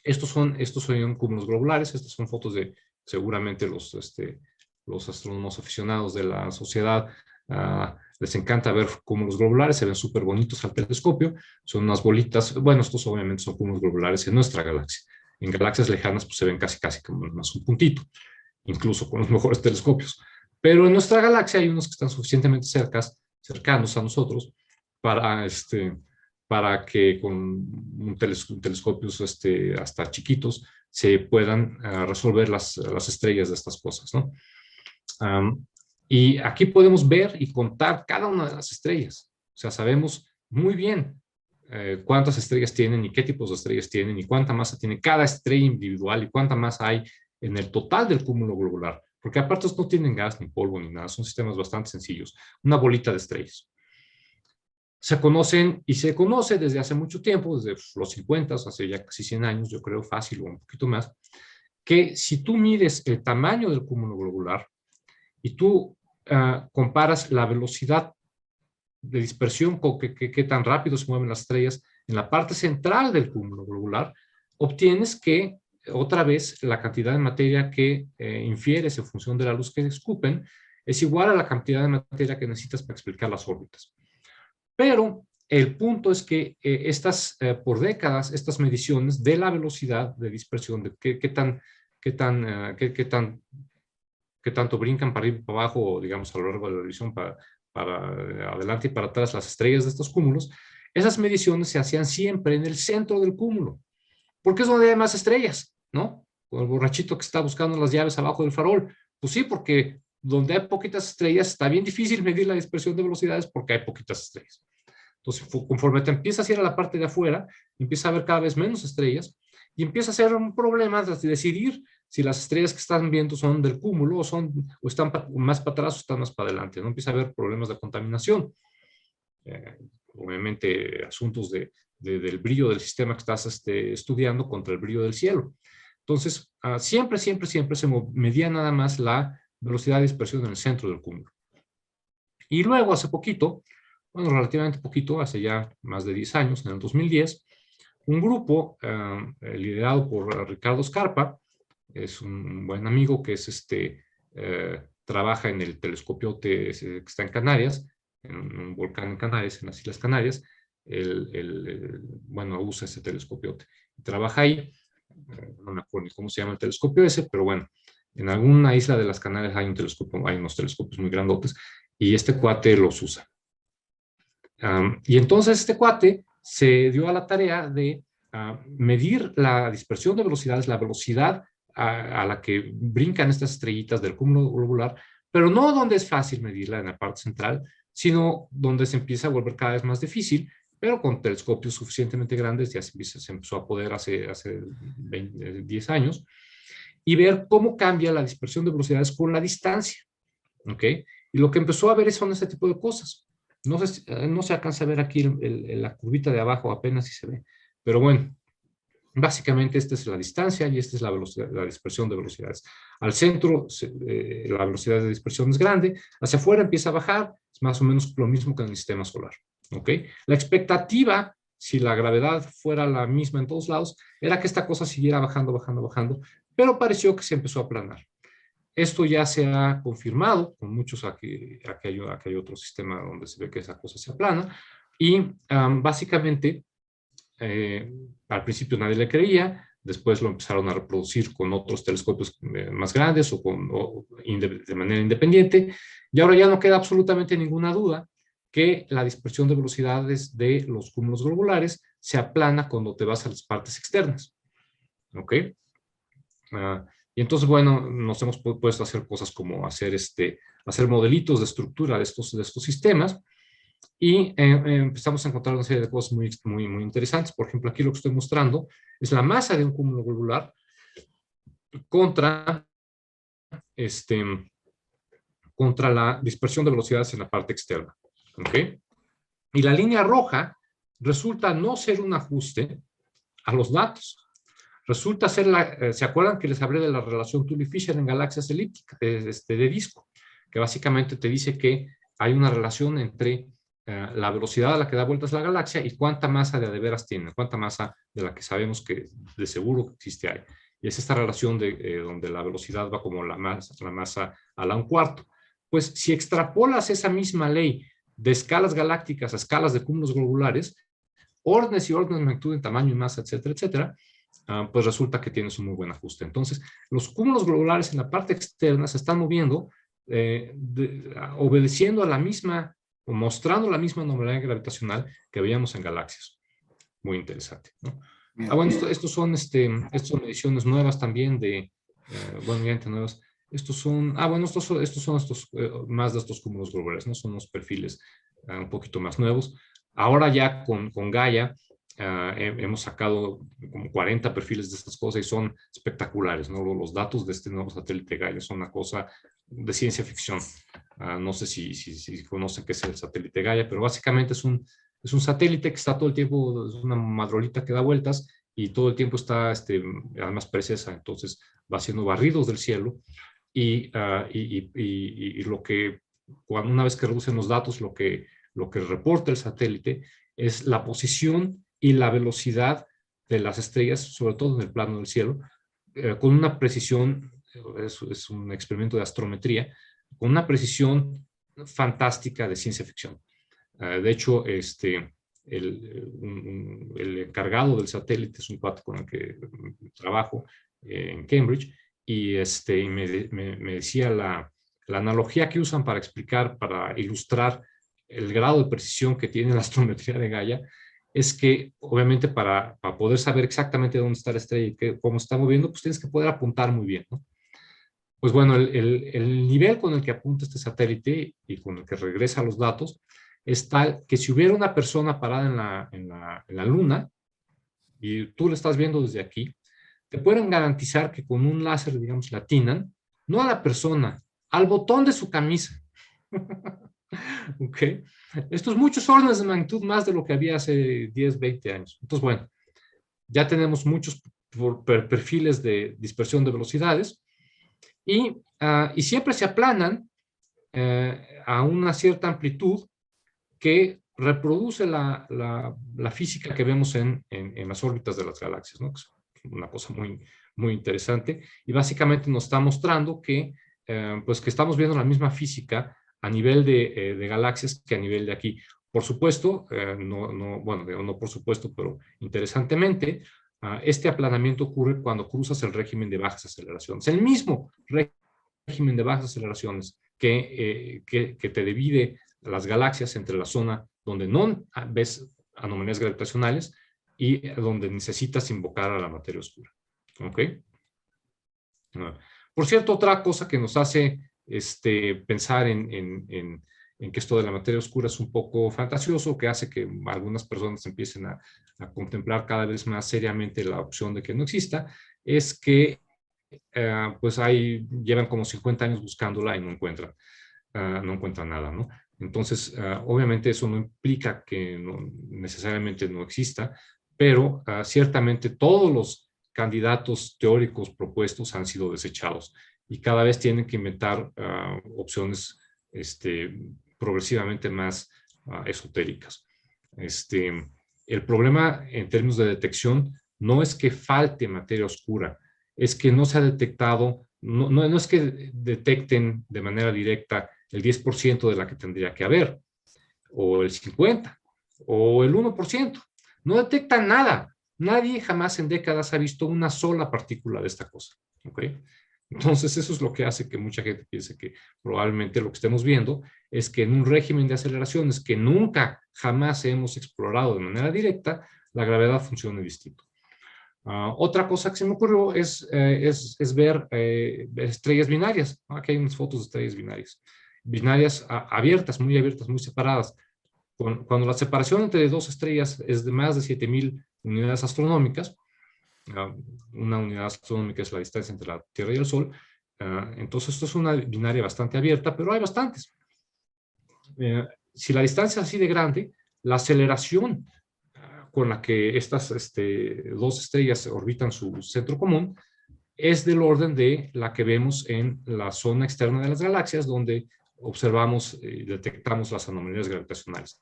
Estos son cúmulos globulares. Estas son fotos de seguramente los astrónomos aficionados de la sociedad. Les encanta ver cúmulos globulares, se ven súper bonitos al telescopio. Son unas bolitas, bueno, estos obviamente son cúmulos globulares en nuestra galaxia. En galaxias lejanas pues se ven casi como más un puntito, incluso con los mejores telescopios. Pero en nuestra galaxia hay unos que están suficientemente cercanos a nosotros para que con telescopios hasta chiquitos se puedan resolver las estrellas de estas cosas, ¿no? Y aquí podemos ver y contar cada una de las estrellas. O sea, sabemos muy bien cuántas estrellas tienen y qué tipos de estrellas tienen y cuánta masa tiene cada estrella individual y cuánta masa hay en el total del cúmulo globular. Porque aparte no tienen gas ni polvo ni nada, son sistemas bastante sencillos. Una bolita de estrellas. Se conocen y se conoce desde hace mucho tiempo, desde los 50, hace ya casi 100 años, yo creo, fácil o un poquito más, que si tú mides el tamaño del cúmulo globular y tú comparas la velocidad de dispersión con qué tan rápido se mueven las estrellas en la parte central del cúmulo globular, obtienes que otra vez la cantidad de materia que infieres en función de la luz que escupen es igual a la cantidad de materia que necesitas para explicar las órbitas. Pero el punto es que por décadas, estas mediciones de la velocidad de dispersión, de qué tanto brincan para arriba y para abajo, digamos, a lo largo de la visión, para adelante y para atrás las estrellas de estos cúmulos, esas mediciones se hacían siempre en el centro del cúmulo, porque es donde hay más estrellas, ¿no? Con el borrachito que está buscando las llaves abajo del farol. Pues sí, porque donde hay poquitas estrellas está bien difícil medir la dispersión de velocidades porque hay poquitas estrellas. Entonces, conforme te empiezas a ir a la parte de afuera, empieza a haber cada vez menos estrellas y empieza a ser un problema de decidir si las estrellas que están viendo son del cúmulo o están más para atrás o están más para adelante, ¿no? Empieza a haber problemas de contaminación. Obviamente, asuntos del brillo del sistema que estás estudiando contra el brillo del cielo. Entonces, siempre se medía nada más la velocidad de dispersión en el centro del cúmulo. Y luego, hace poquito, bueno, relativamente poquito, hace ya más de 10 años, en el 2010, un grupo liderado por Ricardo Scarpa, es un buen amigo que trabaja en el telescopiote que está en Canarias, en un volcán en Canarias, en las Islas Canarias. Bueno, usa ese telescopiote. Trabaja ahí, no me acuerdo ni cómo se llama el telescopio ese, pero bueno, en alguna isla de las Canarias hay unos telescopios muy grandotes, y este cuate los usa. Y entonces este cuate se dio a la tarea de medir la dispersión de velocidades, la velocidad a la que brincan estas estrellitas del cúmulo globular, pero no donde es fácil medirla en la parte central, sino donde se empieza a volver cada vez más difícil, pero con telescopios suficientemente grandes ya se empezó a poder hace 10 años, y ver cómo cambia la dispersión de velocidades con la distancia, ¿ok? Y lo que empezó a ver son este tipo de cosas. No se alcanza a ver aquí la curvita de abajo, apenas si se ve, pero bueno, básicamente esta es la distancia y esta es la velocidad, la dispersión de velocidades. Al centro la velocidad de dispersión es grande, hacia afuera empieza a bajar, es más o menos lo mismo que en el sistema solar. ¿Ok? La expectativa, si la gravedad fuera la misma en todos lados, era que esta cosa siguiera bajando, pero pareció que se empezó a aplanar. Esto ya se ha confirmado con muchos, aquí hay otro sistema donde se ve que esa cosa se aplana, y básicamente al principio nadie le creía, después lo empezaron a reproducir con otros telescopios más grandes o de manera independiente, y ahora ya no queda absolutamente ninguna duda que la dispersión de velocidades de los cúmulos globulares se aplana cuando te vas a las partes externas. ¿Ok? Y entonces, bueno, nos hemos puesto a hacer cosas como hacer modelitos de estructura de estos sistemas, y empezamos a encontrar una serie de cosas muy interesantes. Por ejemplo, aquí lo que estoy mostrando es la masa de un cúmulo globular contra la dispersión de velocidades en la parte externa. ¿Okay? Y la línea roja resulta no ser un ajuste a los datos. Resulta ser ¿se acuerdan que les hablé de la relación Tully-Fisher en galaxias elípticas de disco? Que básicamente te dice que hay una relación entre la velocidad a la que da vueltas la galaxia y cuánta masa de veras tiene, cuánta masa de la que sabemos que de seguro que existe hay. Y es esta relación donde la velocidad va como la masa a la 1/4. Pues si extrapolas esa misma ley de escalas galácticas a escalas de cúmulos globulares, órdenes y órdenes de magnitud en tamaño y masa, etcétera, etcétera, pues resulta que tienes un muy buen ajuste. Entonces, los cúmulos globulares en la parte externa se están moviendo obedeciendo a la misma, o mostrando la misma normalidad gravitacional que veíamos en galaxias. Muy interesante, ¿no? Bueno, estos son mediciones nuevas también bueno, ya nuevas. Estos son, bueno, estos son más de estos cúmulos globulares, ¿no? Son unos perfiles un poquito más nuevos. Ahora ya con Gaia hemos sacado como 40 perfiles de estas cosas y son espectaculares, ¿no? Los datos de este nuevo satélite Gaia son una cosa de ciencia ficción. No sé si conocen qué es el satélite Gaia, pero básicamente es un satélite que está todo el tiempo, es una madrolita que da vueltas y todo el tiempo está, además precesa, entonces va haciendo barridos del cielo y lo que, una vez que reducen los datos, lo que reporta el satélite es la posición y la velocidad de las estrellas, sobre todo en el plano del cielo, con una precisión, es un experimento de astrometría, con una precisión fantástica de ciencia ficción. De hecho, el encargado del satélite es un cuate con el que trabajo en Cambridge, y me decía la analogía que usan para explicar, para ilustrar el grado de precisión que tiene la astrometría de Gaia, es que obviamente para poder saber exactamente dónde está la estrella y cómo está moviendo, pues tienes que poder apuntar muy bien, ¿no? Pues bueno, el nivel con el que apunta este satélite y con el que regresa los datos es tal que si hubiera una persona parada en la Luna y tú la estás viendo desde aquí, te pueden garantizar que con un láser, digamos, le atinan, no a la persona, al botón de su camisa. ¿Ok? Esto es muchos órdenes de magnitud más de lo que había hace 10, 20 años. Entonces, bueno, ya tenemos muchos perfiles de dispersión de velocidades y siempre se aplanan a una cierta amplitud que reproduce la física que vemos en las órbitas de las galaxias, ¿no? Es una cosa muy, muy interesante, y básicamente nos está mostrando que, pues que estamos viendo la misma física a nivel de galaxias que a nivel de aquí. Por supuesto, no por supuesto, pero interesantemente, este aplanamiento ocurre cuando cruzas el régimen de bajas aceleraciones. El mismo régimen de bajas aceleraciones que te divide las galaxias entre la zona donde no ves anomalías gravitacionales y donde necesitas invocar a la materia oscura. ¿Ok? Por cierto, otra cosa que nos hace pensar en que esto de la materia oscura es un poco fantasioso, que hace que algunas personas empiecen a contemplar cada vez más seriamente la opción de que no exista, es que pues llevan como 50 años buscándola y no encuentran nada, ¿no? Entonces, obviamente eso no implica que necesariamente no exista, pero ciertamente todos los candidatos teóricos propuestos han sido desechados y cada vez tienen que inventar opciones progresivamente más esotéricas. El problema en términos de detección no es que falte materia oscura, es que no se ha detectado, no es que detecten de manera directa el 10% de la que tendría que haber, o el 50%, o el 1%. No detectan nada. Nadie jamás en décadas ha visto una sola partícula de esta cosa. ¿Ok? Entonces, eso es lo que hace que mucha gente piense que probablemente lo que estemos viendo es que en un régimen de aceleraciones que nunca jamás hemos explorado de manera directa, la gravedad funcione distinto. Otra cosa que se me ocurrió es ver estrellas binarias. Aquí hay unas fotos de estrellas binarias abiertas, muy separadas. Cuando la separación entre dos estrellas es de más de 7,000 unidades astronómicas, una unidad astronómica es la distancia entre la Tierra y el Sol, entonces esto es una binaria bastante abierta, pero hay bastantes. Si la distancia es así de grande, la aceleración con la que estas dos estrellas orbitan su centro común es del orden de la que vemos en la zona externa de las galaxias, donde observamos y detectamos las anomalías gravitacionales.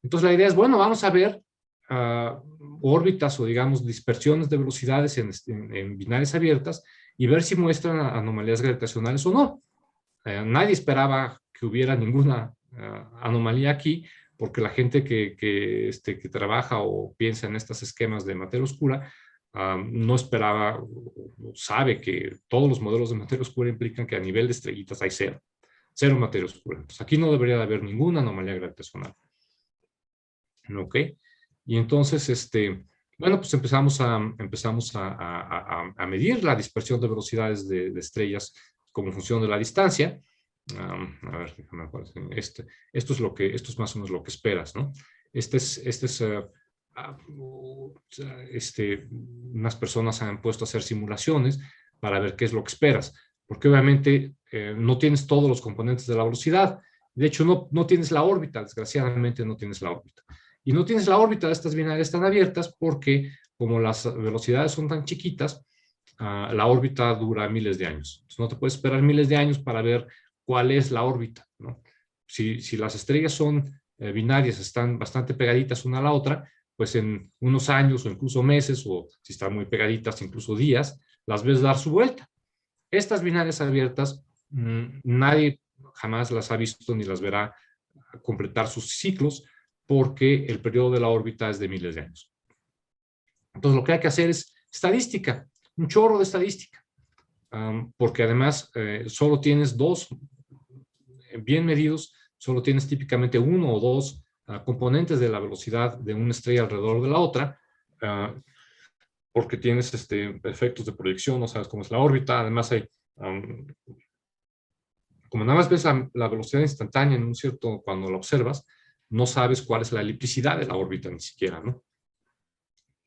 Entonces la idea es, bueno, vamos a ver órbitas o digamos dispersiones de velocidades en binarias abiertas y ver si muestran anomalías gravitacionales o no. Nadie esperaba que hubiera ninguna anomalía aquí, porque la gente que trabaja o piensa en estos esquemas de materia oscura no esperaba, sabe que todos los modelos de materia oscura implican que a nivel de estrellitas hay cero materia oscura. Entonces aquí no debería de haber ninguna anomalía gravitacional. ¿Ok? Y entonces, bueno, pues empezamos a medir la dispersión de velocidades de estrellas como función de la distancia. A ver, déjame aparecer. Esto es más o menos lo que esperas, ¿no? Unas personas han puesto a hacer simulaciones para ver qué es lo que esperas, porque obviamente no tienes todos los componentes de la velocidad. De hecho, no tienes la órbita, desgraciadamente no tienes la órbita. Y no tienes la órbita de estas binarias tan abiertas porque, como las velocidades son tan chiquitas, la órbita dura miles de años. Entonces, no te puedes esperar miles de años para ver cuál es la órbita, ¿no? Si las estrellas son binarias, están bastante pegaditas una a la otra, pues en unos años o incluso meses, o si están muy pegaditas, incluso días, las ves dar su vuelta. Estas binarias abiertas, nadie jamás las ha visto ni las verá completar sus ciclos, porque el periodo de la órbita es de miles de años. Entonces, lo que hay que hacer es estadística, un chorro de estadística, porque además solo tienes dos bien medidos, solo tienes típicamente uno o dos componentes de la velocidad de una estrella alrededor de la otra, porque tienes efectos de proyección, no sabes cómo es la órbita. Además hay, como nada más ves la velocidad instantánea en un cierto, cuando la observas, no sabes cuál es la elipticidad de la órbita ni siquiera, ¿no?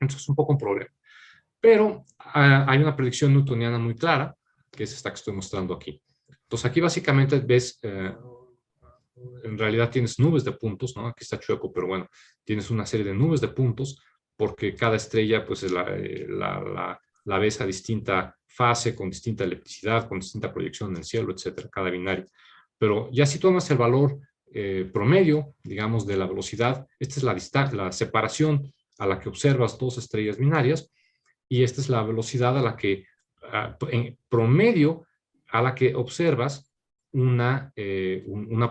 Entonces es un poco un problema. Pero hay una predicción newtoniana muy clara, que es esta que estoy mostrando aquí. Entonces aquí básicamente ves, en realidad tienes nubes de puntos, ¿no? Aquí está chueco, pero bueno, tienes una serie de nubes de puntos, porque cada estrella pues la ves a distinta fase, con distinta elipticidad, con distinta proyección en el cielo, etcétera, cada binario. Pero ya si tomas el valor promedio, digamos, de la velocidad, esta es la separación a la que observas dos estrellas binarias, y esta es la velocidad a la que, en promedio, a la que observas una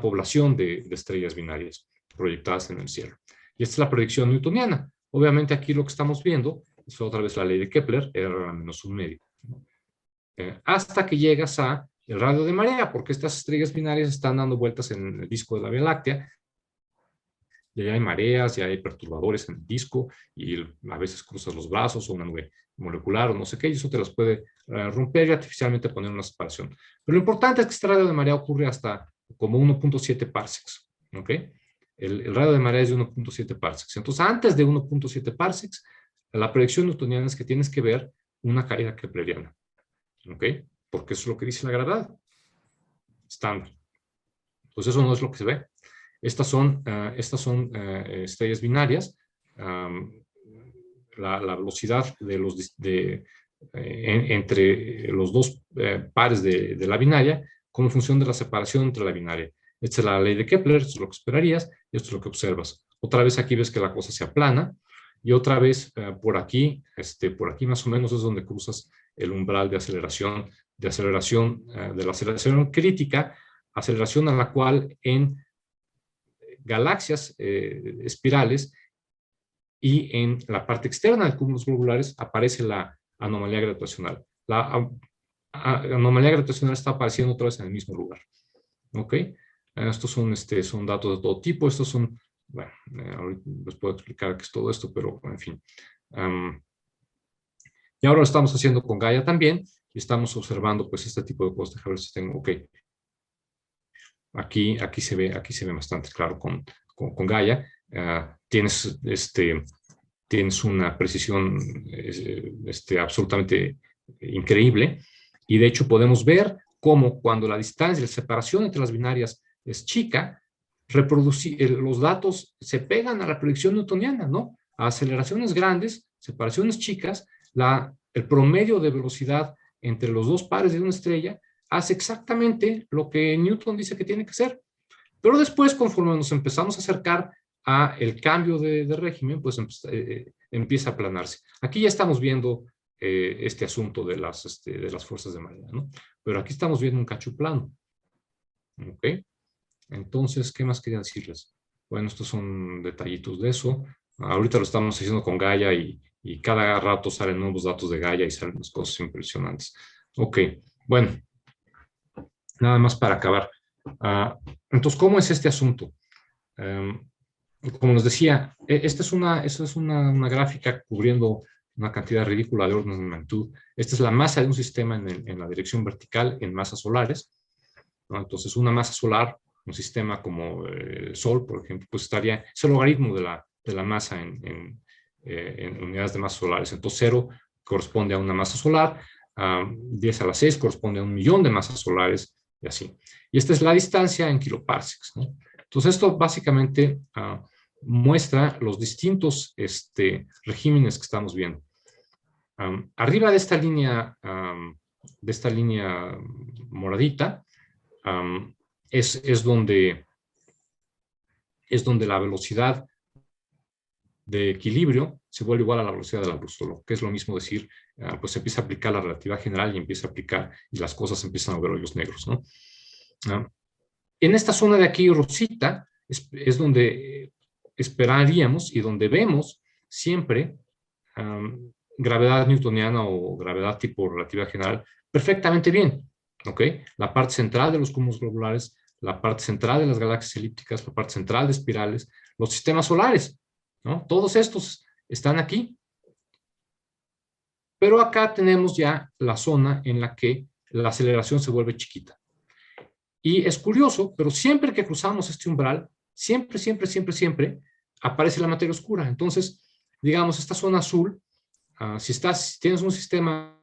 población de estrellas binarias proyectadas en el cielo. Y esta es la predicción newtoniana. Obviamente aquí lo que estamos viendo es otra vez la ley de Kepler, R menos un medio, ¿no? Hasta que llegas a el radio de marea, porque estas estrellas binarias están dando vueltas en el disco de la Vía Láctea, y ahí hay mareas, y hay perturbadores en el disco, y a veces cruzas los brazos o una nube molecular o no sé qué, y eso te las puede romper y artificialmente poner una separación. Pero lo importante es que este radio de marea ocurre hasta como 1.7 parsecs, ¿ok? El radio de marea es de 1.7 parsecs. Entonces, antes de 1.7 parsecs, la predicción newtoniana es que tienes que ver una caída kepleriana, ¿ok? Porque eso es lo que dice la gravedad estándar. Pues eso no es lo que se ve. Estas son estrellas binarias. La velocidad entre los dos pares de la binaria como función de la separación entre la binaria. Esta es la ley de Kepler, esto es lo que esperarías, y esto es lo que observas. Otra vez aquí ves que la cosa se aplana, y otra vez por aquí más o menos es donde cruzas el umbral de aceleración, de la aceleración crítica, aceleración a la cual en galaxias espirales y en la parte externa de cúmulos globulares aparece la anomalía gravitacional. La anomalía gravitacional está apareciendo otra vez en el mismo lugar. ¿Ok? Estos son datos de todo tipo. Estos son, bueno, ahorita les puedo explicar qué es todo esto, pero en fin. Y ahora lo estamos haciendo con Gaia también, y estamos observando pues este tipo de cosas. Déjame ver si tengo, ok. Aquí se ve bastante claro con Gaia. Tienes una precisión absolutamente increíble, y de hecho podemos ver cómo cuando la distancia, la separación entre las binarias es chica, los datos se pegan a la predicción newtoniana, ¿no? A aceleraciones grandes, separaciones chicas, el promedio de velocidad entre los dos pares de una estrella hace exactamente lo que Newton dice que tiene que hacer. Pero después, conforme nos empezamos a acercar a el cambio de régimen, pues empieza a aplanarse. Aquí ya estamos viendo este asunto de las fuerzas de marea, ¿no? Pero aquí estamos viendo un cacho plano. ¿Ok? Entonces, ¿qué más quería decirles? Bueno, estos son detallitos de eso. Ahorita lo estamos haciendo con Gaia, y cada rato salen nuevos datos de Gaia y salen unas cosas impresionantes. Ok, bueno. Nada más para acabar. Entonces, ¿cómo es este asunto? Como les decía, esta es una gráfica cubriendo una cantidad ridícula de órdenes de magnitud. Esta es la masa de un sistema en la dirección vertical en masas solares, ¿no? Entonces, una masa solar, un sistema como el Sol, por ejemplo, pues es el logaritmo de la masa en unidades de masas solares. Entonces, 0 corresponde a una masa solar, 10 a la 6 corresponde a 1.000.000 de masas solares, y así. Y esta es la distancia en kiloparsecs, ¿no? Entonces, esto básicamente muestra los distintos regímenes que estamos viendo. Arriba de esta línea moradita, es donde la velocidad de equilibrio se vuelve igual a la velocidad de la luz, que es lo mismo decir, pues se empieza a aplicar la relatividad general y empieza a aplicar, y las cosas empiezan a ver hoyos negros, ¿no? En esta zona de aquí, rosita, es donde esperaríamos y donde vemos siempre gravedad newtoniana o gravedad tipo relatividad general perfectamente bien, ¿ok? La parte central de los cúmulos globulares, la parte central de las galaxias elípticas, la parte central de espirales, los sistemas solares, ¿no? Todos estos están aquí. Pero acá tenemos ya la zona en la que la aceleración se vuelve chiquita. Y es curioso, pero siempre que cruzamos este umbral, siempre aparece la materia oscura. Entonces, digamos, esta zona azul, si tienes un sistema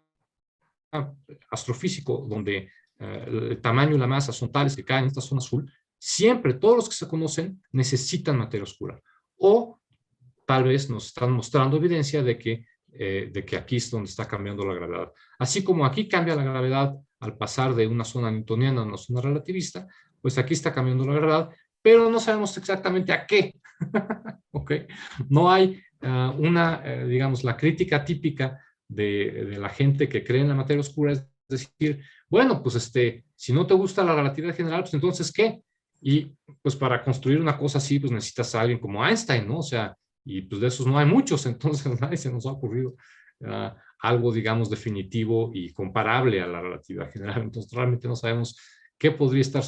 astrofísico donde el tamaño y la masa son tales que caen en esta zona azul, siempre todos los que se conocen necesitan materia oscura. O tal vez nos están mostrando evidencia de que aquí es donde está cambiando la gravedad. Así como aquí cambia la gravedad al pasar de una zona newtoniana a una zona relativista, pues aquí está cambiando la gravedad, pero no sabemos exactamente a qué. ¿Ok? No hay digamos, la crítica típica de la gente que cree en la materia oscura, es decir, bueno, pues si no te gusta la relatividad general, pues entonces, ¿qué? Y pues para construir una cosa así, pues necesitas a alguien como Einstein, ¿no? O sea, y pues de esos no hay muchos, entonces nadie se nos ha ocurrido algo, digamos, definitivo y comparable a la relatividad general. Entonces realmente no sabemos qué podría estar,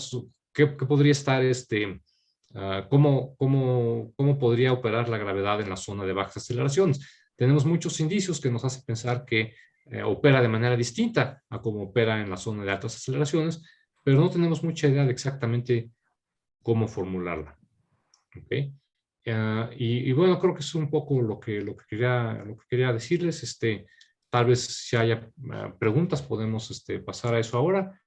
cómo podría operar la gravedad en la zona de bajas aceleraciones. Tenemos muchos indicios que nos hacen pensar que opera de manera distinta a cómo opera en la zona de altas aceleraciones, pero no tenemos mucha idea de exactamente cómo formularla. ¿Okay? Y bueno, creo que es un poco lo que quería decirles. Tal vez si haya preguntas, podemos pasar a eso ahora.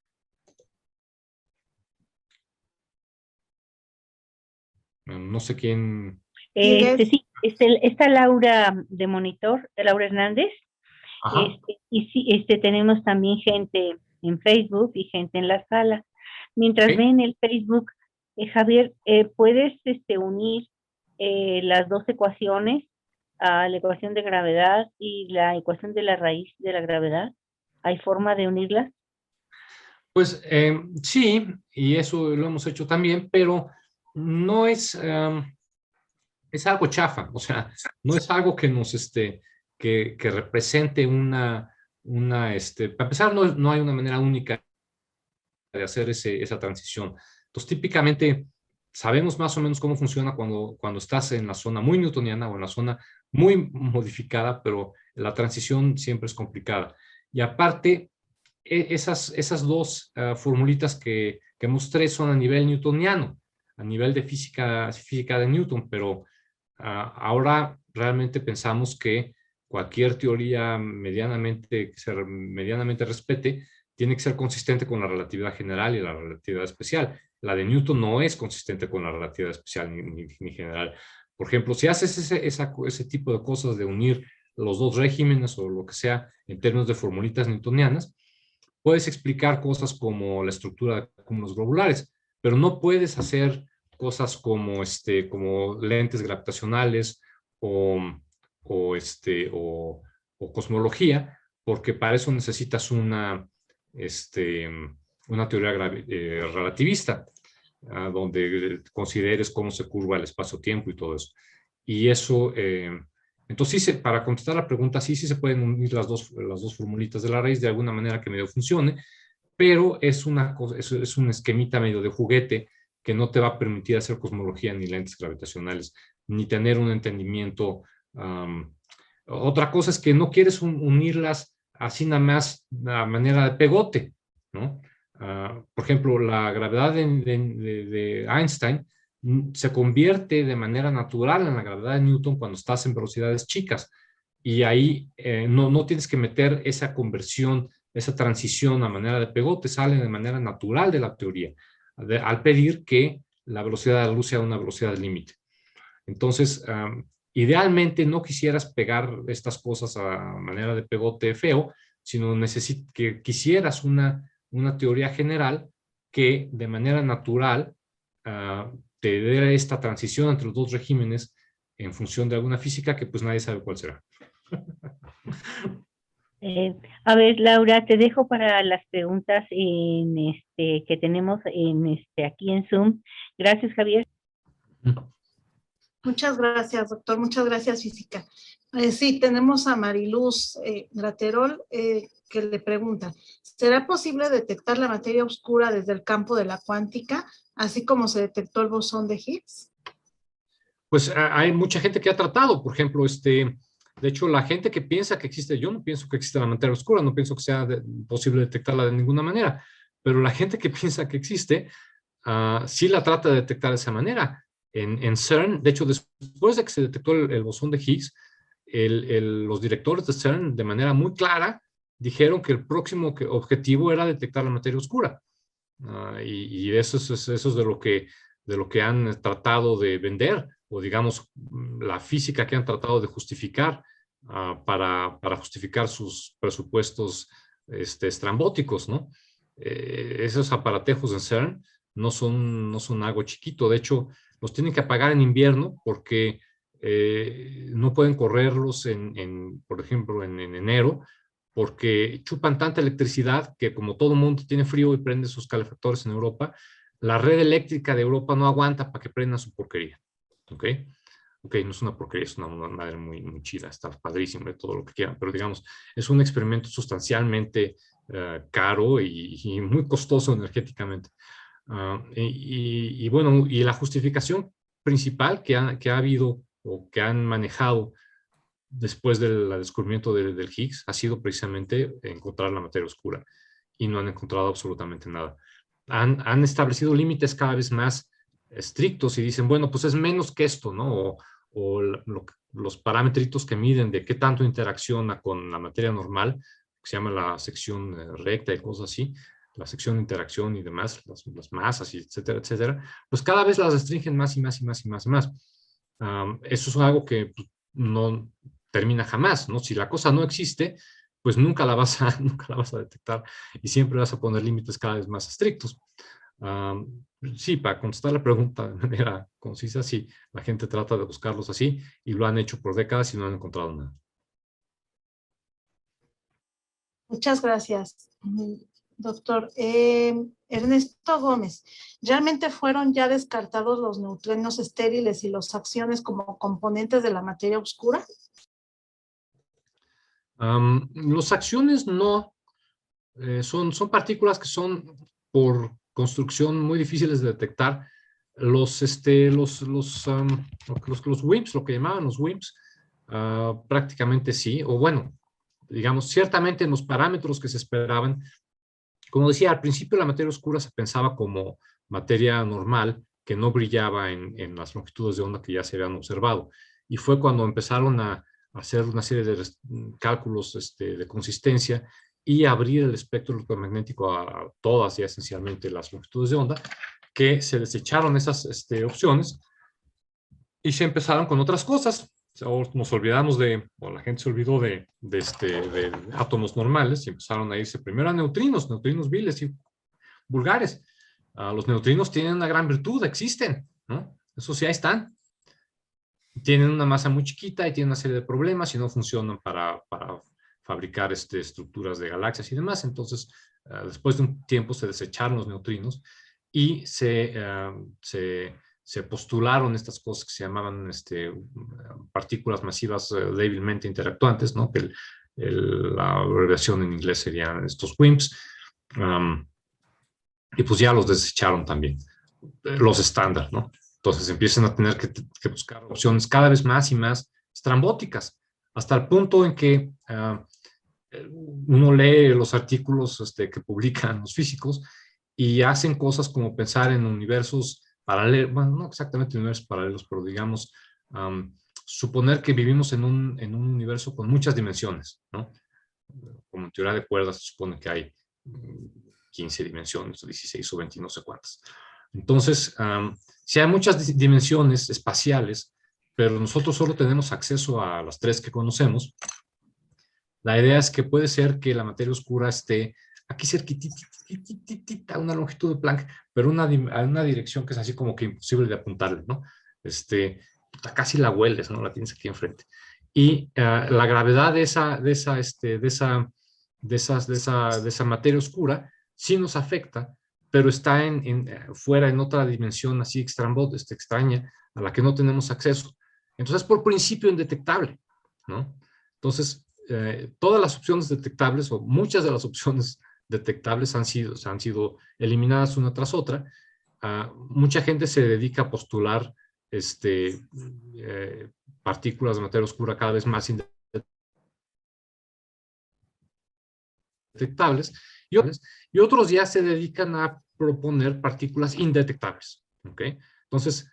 No sé quién. Sí, está Laura de Monitor, Laura Hernández. Y sí, tenemos también gente en Facebook y gente en la sala. Mientras ven el Facebook, Javier, ¿puedes unir las dos ecuaciones, la ecuación de gravedad y la ecuación de la raíz de la gravedad? ¿Hay forma de unirlas? Pues sí, y eso lo hemos hecho también, pero no es algo chafa, o sea, no es algo que nos que represente para empezar, no hay una manera única de hacer esa transición. Entonces, típicamente sabemos más o menos cómo funciona cuando estás en la zona muy newtoniana o en la zona muy modificada, pero la transición siempre es complicada. Y aparte, esas dos formulitas que mostré son a nivel newtoniano, a nivel de física de Newton, pero ahora realmente pensamos que cualquier teoría que se medianamente respete tiene que ser consistente con la relatividad general y la relatividad especial. La de Newton no es consistente con la relatividad especial ni general. Por ejemplo, si haces ese tipo de cosas de unir los dos regímenes o lo que sea en términos de formulitas newtonianas, puedes explicar cosas como la estructura de cúmulos globulares, pero no puedes hacer cosas como lentes gravitacionales o cosmología, porque para eso necesitas una teoría relativista, donde consideres cómo se curva el espacio-tiempo y todo eso. Y eso, entonces sí, para contestar la pregunta, sí se pueden unir las dos formulitas de la raíz de alguna manera que medio funcione, pero es un esquemita medio de juguete que no te va a permitir hacer cosmología ni lentes gravitacionales, ni tener un entendimiento. Otra cosa es que no quieres unirlas así nada más a manera de pegote, ¿no? Por ejemplo, la gravedad de Einstein se convierte de manera natural en la gravedad de Newton cuando estás en velocidades chicas, y ahí no tienes que meter esa conversión, esa transición a manera de pegote, sale de manera natural de la teoría, al pedir que la velocidad de la luz sea una velocidad límite. Entonces, idealmente no quisieras pegar estas cosas a manera de pegote feo, sino que quisieras una teoría general que de manera natural te dé esta transición entre los dos regímenes en función de alguna física que pues nadie sabe cuál será. A ver, Laura, te dejo para las preguntas que tenemos aquí en Zoom. Gracias, Javier. Muchas gracias, doctor. Muchas gracias, física. Sí, tenemos a Mariluz Graterol que le pregunta, ¿será posible detectar la materia oscura desde el campo de la cuántica, así como se detectó el bosón de Higgs? Pues hay mucha gente que ha tratado, por ejemplo, de hecho, la gente que piensa que existe, yo no pienso que existe la materia oscura, no pienso que sea posible detectarla de ninguna manera, pero la gente que piensa que existe, sí la trata de detectar de esa manera. En CERN, de hecho, después de que se detectó el bosón de Higgs, los directores de CERN, de manera muy clara, dijeron que el próximo objetivo era detectar la materia oscura. Y eso es de lo que han tratado de vender, o digamos, la física que han tratado de justificar para justificar sus presupuestos estrambóticos, ¿no? Esos aparatejos en CERN no son algo chiquito. De hecho, los tienen que apagar en invierno porque no pueden correrlos por ejemplo, en enero, porque chupan tanta electricidad que como todo el mundo tiene frío y prende sus calefactores en Europa, la red eléctrica de Europa no aguanta para que prendan su porquería. ¿Ok? Ok, no es una porquería, es una madre muy, muy chida, está padrísimo de todo lo que quieran, pero digamos, es un experimento sustancialmente caro y muy costoso energéticamente. Y bueno, y la justificación principal que ha habido o que han manejado después del descubrimiento del Higgs ha sido precisamente encontrar la materia oscura, y no han encontrado absolutamente nada. Han establecido límites cada vez más estrictos y dicen, bueno, pues es menos que esto, ¿no? O los parámetritos que miden de qué tanto interacciona con la materia normal, que se llama la sección recta y cosas así, la sección de interacción y demás, las masas, y etcétera, etcétera, pues cada vez las restringen más y más y más y más y más. Eso es algo que pues, no termina jamás, ¿no? Si la cosa no existe, pues nunca la vas a detectar y siempre vas a poner límites cada vez más estrictos. Sí, para contestar la pregunta de manera concisa, sí, la gente trata de buscarlos así y lo han hecho por décadas y no han encontrado nada. Muchas gracias, doctor. Ernesto Gómez, ¿realmente fueron ya descartados los neutrinos estériles y los acciones como componentes de la materia oscura? Los acciones no, son partículas que son por construcción muy difíciles de detectar. Los WIMPs, lo que llamaban los WIMPs, prácticamente sí, o bueno, digamos, ciertamente en los parámetros que se esperaban. Como decía, al principio la materia oscura se pensaba como materia normal que no brillaba en las longitudes de onda que ya se habían observado. Y fue cuando empezaron a hacer una serie de cálculos de consistencia y abrir el espectro electromagnético a todas ya esencialmente las longitudes de onda, que se desecharon esas opciones y se empezaron con otras cosas. Nos olvidamos o la gente se olvidó de átomos normales y empezaron a irse primero a neutrinos viles y vulgares. Los neutrinos tienen una gran virtud, existen, ¿no? Eso sí, ahí están. Tienen una masa muy chiquita y tienen una serie de problemas y no funcionan para fabricar estructuras de galaxias y demás. Entonces, después de un tiempo se desecharon los neutrinos y se postularon estas cosas que se llamaban partículas masivas débilmente interactuantes, ¿no? Que la abreviación en inglés serían estos WIMPs. Y pues ya los desecharon también, los estándar, ¿no? Entonces empiezan a tener que buscar opciones cada vez más y más estrambóticas, hasta el punto en que uno lee los artículos que publican los físicos y hacen cosas como pensar en universos paralelos, bueno, no exactamente universos paralelos, pero digamos, suponer que vivimos en un universo con muchas dimensiones, ¿no? Como en teoría de cuerdas se supone que hay 15 dimensiones, 16 o 20, no sé cuántas. Entonces, si hay muchas dimensiones espaciales, pero nosotros solo tenemos acceso a las 3 que conocemos. La idea es que puede ser que la materia oscura esté aquí cerquitita, a una longitud de Planck, pero a una dirección que es así como que imposible de apuntarle, ¿no? Casi la hueles, ¿no? La tienes aquí enfrente. Y la gravedad de esa materia oscura sí nos afecta, pero está fuera en otra dimensión así extraña, a la que no tenemos acceso. Entonces, por principio, indetectable, ¿no? Entonces, todas las opciones detectables, o muchas de las opciones detectables han sido eliminadas una tras otra. Mucha gente se dedica a postular partículas de materia oscura cada vez más indetectables, y otros ya se dedican a proponer partículas indetectables, ¿ok? Entonces,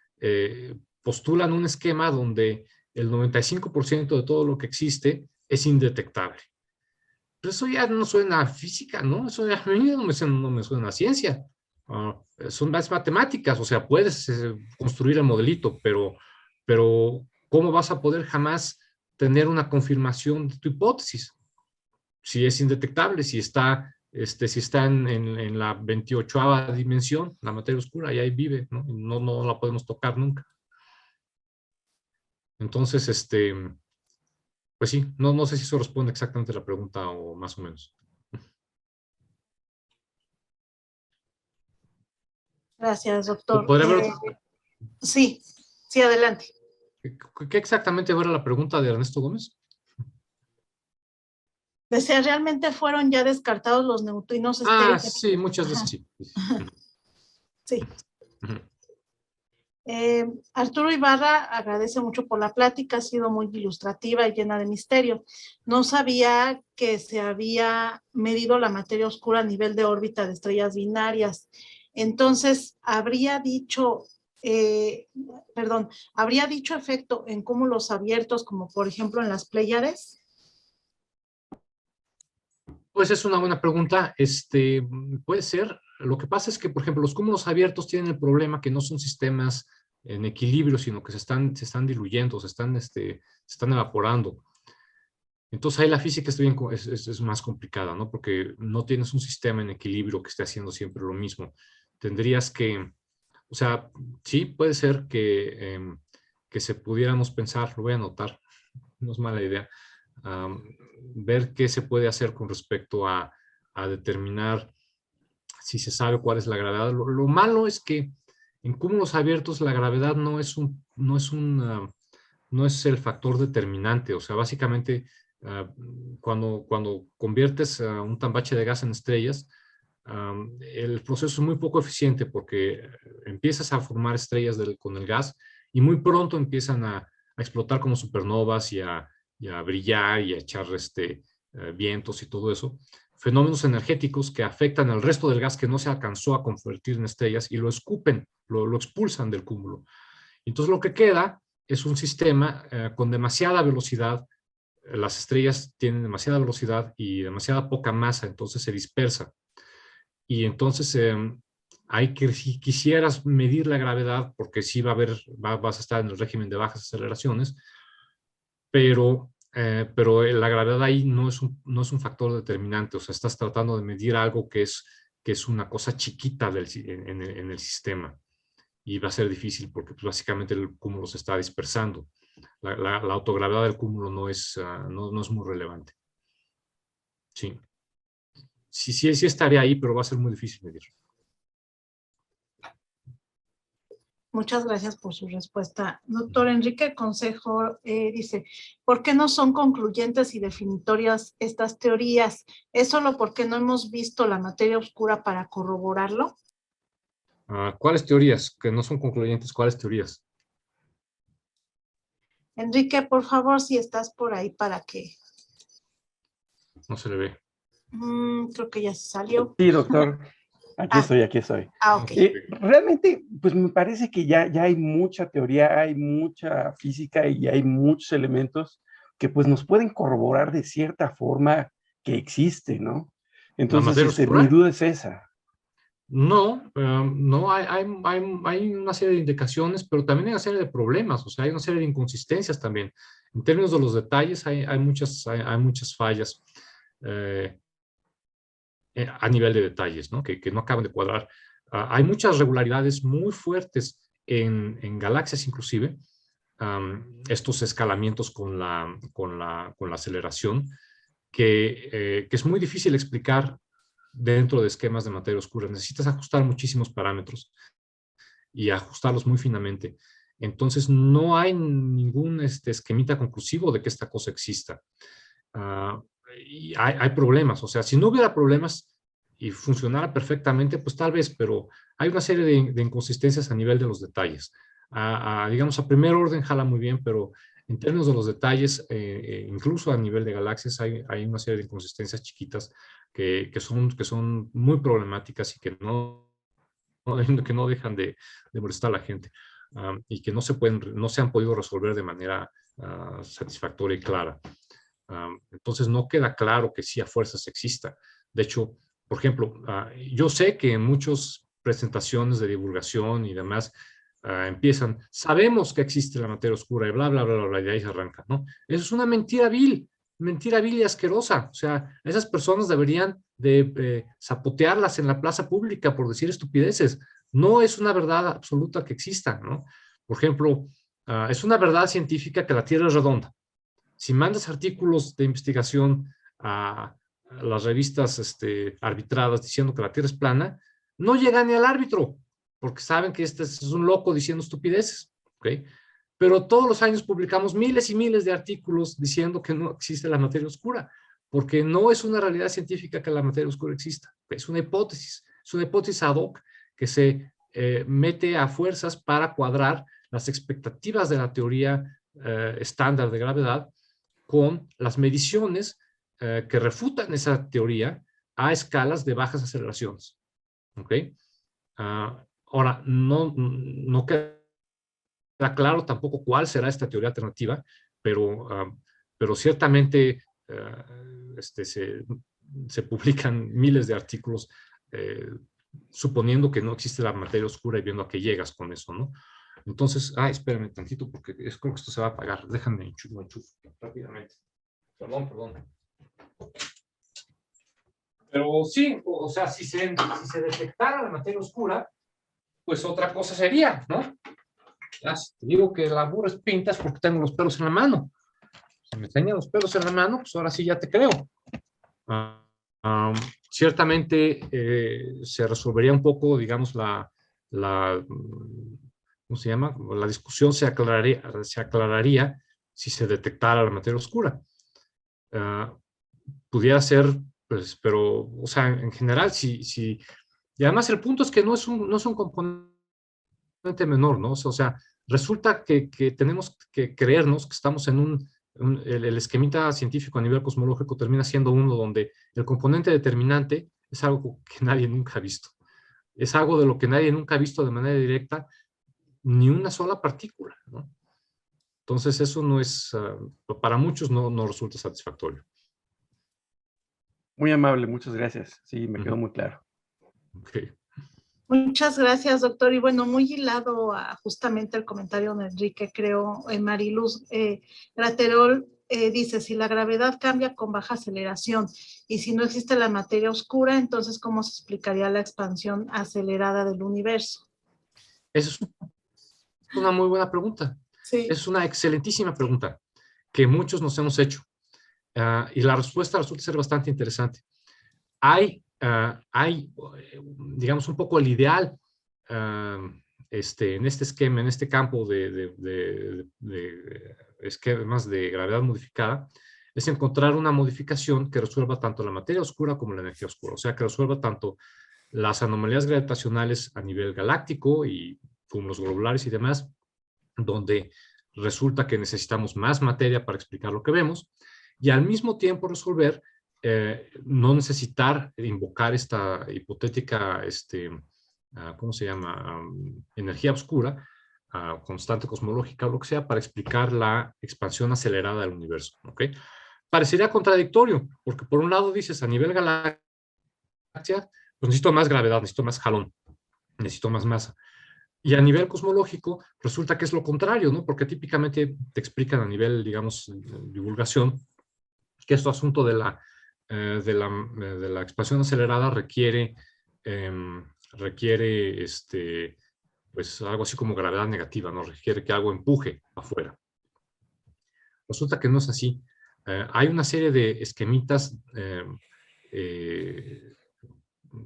postulan un esquema donde el 95% de todo lo que existe es indetectable. Pero eso ya no suena a física, ¿no? Eso ya a mí no me suena a ciencia. Son las matemáticas, o sea, puedes construir el modelito, pero ¿cómo vas a poder jamás tener una confirmación de tu hipótesis? Si es indetectable, si está en la 28ª dimensión, la materia oscura, y ahí vive, ¿no? No la podemos tocar nunca. Entonces, pues sí, no sé si eso responde exactamente a la pregunta o más o menos. Gracias, doctor. ¿Podría haber... Sí, adelante. ¿Qué exactamente era la pregunta de Ernesto Gómez? De si realmente fueron ya descartados los neutrinos estéreos. Sí, muchas veces sí. Sí. Arturo Ibarra agradece mucho por la plática, ha sido muy ilustrativa y llena de misterio. No sabía que se había medido la materia oscura a nivel de órbita de estrellas binarias. Entonces, ¿habría dicho efecto en cúmulos abiertos, como por ejemplo en las Pléyades? Pues es una buena pregunta. Puede ser. Lo que pasa es que, por ejemplo, los cúmulos abiertos tienen el problema que no son sistemas en equilibrio, sino que se están diluyendo, se están evaporando. Entonces ahí la física es más complicada, ¿no? Porque no tienes un sistema en equilibrio que esté haciendo siempre lo mismo. Tendrías que, o sea, sí puede ser que se pudiéramos pensar, lo voy a anotar, no es mala idea, ver qué se puede hacer con respecto a determinar si se sabe cuál es la gravedad. Lo malo es que en cúmulos abiertos la gravedad no es el factor determinante. O sea, básicamente cuando conviertes un tambache de gas en estrellas, el proceso es muy poco eficiente porque empiezas a formar estrellas con el gas y muy pronto empiezan a explotar como supernovas y a brillar y a echar vientos y todo eso. Fenómenos energéticos que afectan al resto del gas que no se alcanzó a convertir en estrellas y lo escupen, lo expulsan del cúmulo. Entonces lo que queda es un sistema con demasiada velocidad. Las estrellas tienen demasiada velocidad y demasiada poca masa, entonces se dispersa. Y entonces si quisieras medir la gravedad, porque sí vas a estar en el régimen de bajas aceleraciones, pero la gravedad ahí no es un factor determinante. O sea, estás tratando de medir algo que es una cosa chiquita en el sistema. Y va a ser difícil porque pues, básicamente el cúmulo se está dispersando. La autogravedad del cúmulo no es muy relevante. Sí. Sí estaría ahí, pero va a ser muy difícil medir. Muchas gracias por su respuesta. Doctor Enrique Consejo dice, ¿por qué no son concluyentes y definitorias estas teorías? ¿Es solo porque no hemos visto la materia oscura para corroborarlo? ¿Cuáles teorías? Que no son concluyentes, ¿cuáles teorías? Enrique, por favor, si estás por ahí para que... No se le ve. Creo que ya se salió. Sí, doctor. Aquí estoy. Ok. Realmente, pues me parece que ya hay mucha teoría, hay mucha física y hay muchos elementos que pues nos pueden corroborar de cierta forma que existe, ¿no? Entonces, ¿La materia oscura? mi duda es esa. No, no, hay una serie de indicaciones, pero también hay una serie de problemas, o sea, hay una serie de inconsistencias también. En términos de los detalles, hay muchas fallas a nivel de detalles, ¿no? Que no acaban de cuadrar. Hay muchas regularidades muy fuertes en galaxias inclusive, estos escalamientos con la aceleración, que es muy difícil explicar dentro de esquemas de materia oscura. Necesitas ajustar muchísimos parámetros y ajustarlos muy finamente. Entonces, no hay ningún esquemita conclusivo de que esta cosa exista. Y hay problemas. O sea, si no hubiera problemas y funcionara perfectamente, pues tal vez, pero hay una serie de inconsistencias a nivel de los detalles. Digamos, a primer orden jala muy bien, pero en términos de los detalles, incluso a nivel de galaxias, hay una serie de inconsistencias chiquitas que son muy problemáticas y que no dejan de molestar a la gente, y que no se han podido resolver de manera satisfactoria y clara. Entonces no queda claro que sí a fuerzas exista. De hecho, por ejemplo, yo sé que en muchas presentaciones de divulgación y demás empiezan, sabemos que existe la materia oscura y bla, bla, bla, bla, y ahí se arranca, ¿no? Eso es una mentira vil y asquerosa. O sea, esas personas deberían de zapotearlas en la plaza pública por decir estupideces. No es una verdad absoluta que exista, ¿no? Por ejemplo, es una verdad científica que la Tierra es redonda. Si mandas artículos de investigación a las revistas arbitradas diciendo que la Tierra es plana, no llega ni al árbitro, porque saben que este es un loco diciendo estupideces, ¿ok? Pero todos los años publicamos miles y miles de artículos diciendo que no existe la materia oscura, porque no es una realidad científica que la materia oscura exista, es una hipótesis ad hoc que se mete a fuerzas para cuadrar las expectativas de la teoría estándar de gravedad con las mediciones que refutan esa teoría a escalas de bajas aceleraciones. ¿Ok? Ahora, no queda claro tampoco cuál será esta teoría alternativa, pero ciertamente se publican miles de artículos suponiendo que no existe la materia oscura y viendo a qué llegas con eso, ¿no? Entonces, espérame tantito porque creo que esto se va a apagar. Déjame enchufo rápidamente. Perdón. Pero sí, o sea, si se detectara la materia oscura, pues otra cosa sería, ¿no? Ya, si te digo que la burra pintas porque tengo los pelos en la mano. Si me tenía los pelos en la mano, pues ahora sí ya te creo. Ciertamente se resolvería un poco, digamos, ¿cómo se llama? La discusión se aclararía si se detectara la materia oscura. Pudiera ser, pues, pero, o sea, en general, y además el punto es que no es un componente menor, ¿no? O sea, resulta que tenemos que creernos que estamos en el esquemita científico a nivel cosmológico termina siendo uno donde el componente determinante es algo que nadie nunca ha visto. Es algo de lo que nadie nunca ha visto de manera directa ni una sola partícula, ¿no? Entonces eso no es, para muchos no resulta satisfactorio. Muy amable, muchas gracias. Sí, me quedó muy claro. Okay. Muchas gracias, doctor. Y bueno, muy hilado a justamente el comentario de Enrique, creo, Mariluz Graterol dice, si la gravedad cambia con baja aceleración y si no existe la materia oscura, entonces, ¿cómo se explicaría la expansión acelerada del universo? Esa es una muy buena pregunta. Sí. Es una excelentísima pregunta que muchos nos hemos hecho. Y la respuesta resulta ser bastante interesante. Hay, digamos, un poco el ideal en este esquema, en este campo de esquemas de gravedad modificada, es encontrar una modificación que resuelva tanto la materia oscura como la energía oscura. O sea, que resuelva tanto las anomalías gravitacionales a nivel galáctico y cúmulos globulares y demás, donde resulta que necesitamos más materia para explicar lo que vemos, y al mismo tiempo resolver no necesitar invocar esta hipotética, ¿cómo se llama? Energía oscura, constante cosmológica o lo que sea, para explicar la expansión acelerada del universo, ¿ok? Parecería contradictorio, porque por un lado dices a nivel galaxia, pues necesito más gravedad, necesito más jalón, necesito más masa. Y a nivel cosmológico, resulta que es lo contrario, ¿no? Porque típicamente te explican a nivel, digamos, divulgación, que este asunto de la expansión acelerada requiere pues algo así como gravedad negativa, ¿no? Requiere que algo empuje afuera. Resulta que no es así. Hay una serie de esquemitas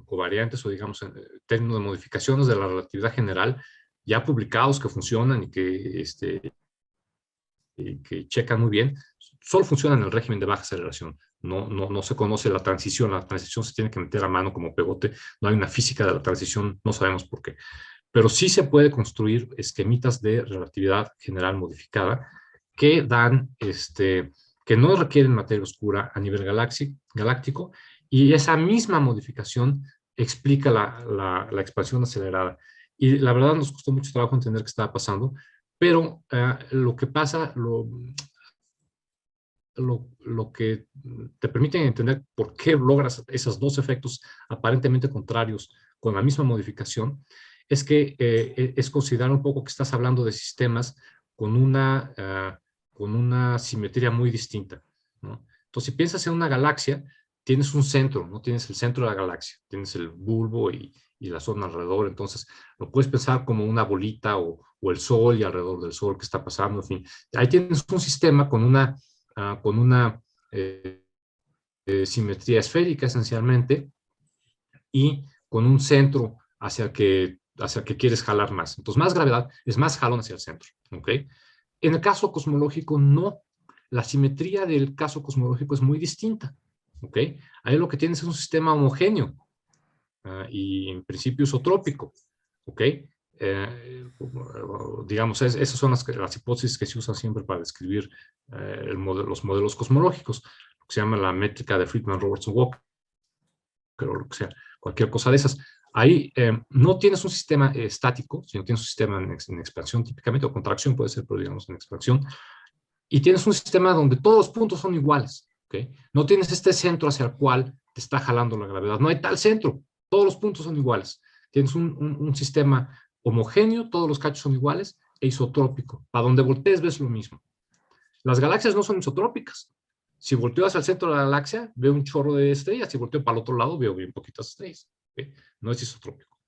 covariantes o digamos términos de modificaciones de la relatividad general ya publicados que funcionan y que checan muy bien, solo funcionan en el régimen de baja aceleración. No se conoce la transición se tiene que meter a mano como pegote, no hay una física de la transición, no sabemos por qué. Pero sí se puede construir esquemitas de relatividad general modificada que dan, que no requieren materia oscura a nivel galáctico, y esa misma modificación explica la expansión acelerada. Y la verdad nos costó mucho trabajo entender qué estaba pasando, pero lo que pasa, lo que te permite entender por qué logras esos dos efectos aparentemente contrarios con la misma modificación, es que es considerar un poco que estás hablando de sistemas con una simetría muy distinta, ¿no? Entonces, si piensas en una galaxia, tienes un centro, ¿no? Tienes el centro de la galaxia, tienes el bulbo y la zona alrededor, entonces lo puedes pensar como una bolita o el Sol y alrededor del Sol que está pasando, en fin. Ahí tienes un sistema con una simetría esférica esencialmente y con un centro hacia el que quieres jalar más. Entonces, más gravedad es más jalón hacia el centro, ¿ok? En el caso cosmológico, no. La simetría del caso cosmológico es muy distinta, ¿ok? Ahí lo que tienes es un sistema homogéneo y en principio isotrópico, ¿ok? Digamos, esas son las hipótesis que se usan siempre para describir los modelos cosmológicos, lo que se llama la métrica de Friedman-Robertson-Walker, o lo que sea, cualquier cosa de esas. Ahí no tienes un sistema estático, sino tienes un sistema en expansión típicamente, o contracción puede ser, pero digamos en expansión, y tienes un sistema donde todos los puntos son iguales, ¿ok? No tienes este centro hacia el cual te está jalando la gravedad, no hay tal centro, todos los puntos son iguales. Tienes un sistema homogéneo, todos los cachos son iguales, e isotrópico. Para donde voltees ves lo mismo. Las galaxias no son isotrópicas. Si volteo hacia el centro de la galaxia, veo un chorro de estrellas. Si volteo para el otro lado, veo bien poquitas estrellas. ¿Okay? No es isotrópico.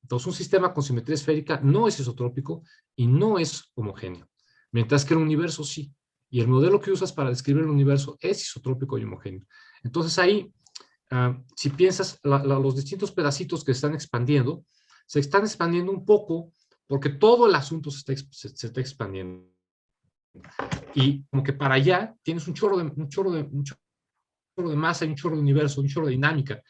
Entonces, un sistema con simetría esférica no es isotrópico y no es homogéneo. Mientras que el universo sí. Y el modelo que usas para describir el universo es isotrópico y homogéneo. Entonces, ahí, si piensas, los distintos pedacitos que se están expandiendo un poco porque todo el asunto se está expandiendo. Y como que para allá tienes un chorro de masa, un chorro de universo, un chorro de dinámica.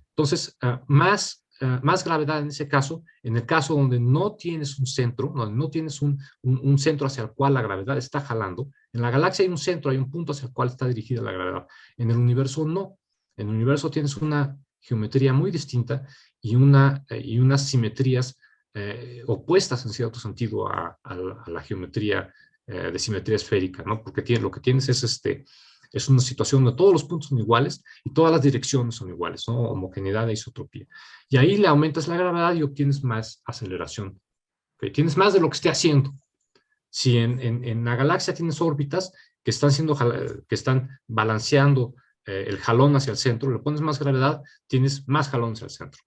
Entonces, más gravedad en ese caso, en el caso donde no tienes un centro, donde no tienes un centro hacia el cual la gravedad está jalando. En la galaxia hay un centro, hay un punto hacia el cual está dirigida la gravedad. En el universo no. En el universo tienes una geometría muy distinta y unas simetrías opuestas en cierto sentido a la geometría de simetría esférica, ¿no? Porque lo que tienes es una situación donde todos los puntos son iguales y todas las direcciones son iguales, ¿no? Homogeneidad e isotropía. Y ahí le aumentas la gravedad y obtienes más aceleración. ¿Okay? Tienes más de lo que esté haciendo. Si en la galaxia tienes órbitas que están balanceando el jalón hacia el centro, le pones más gravedad, tienes más jalón hacia el centro.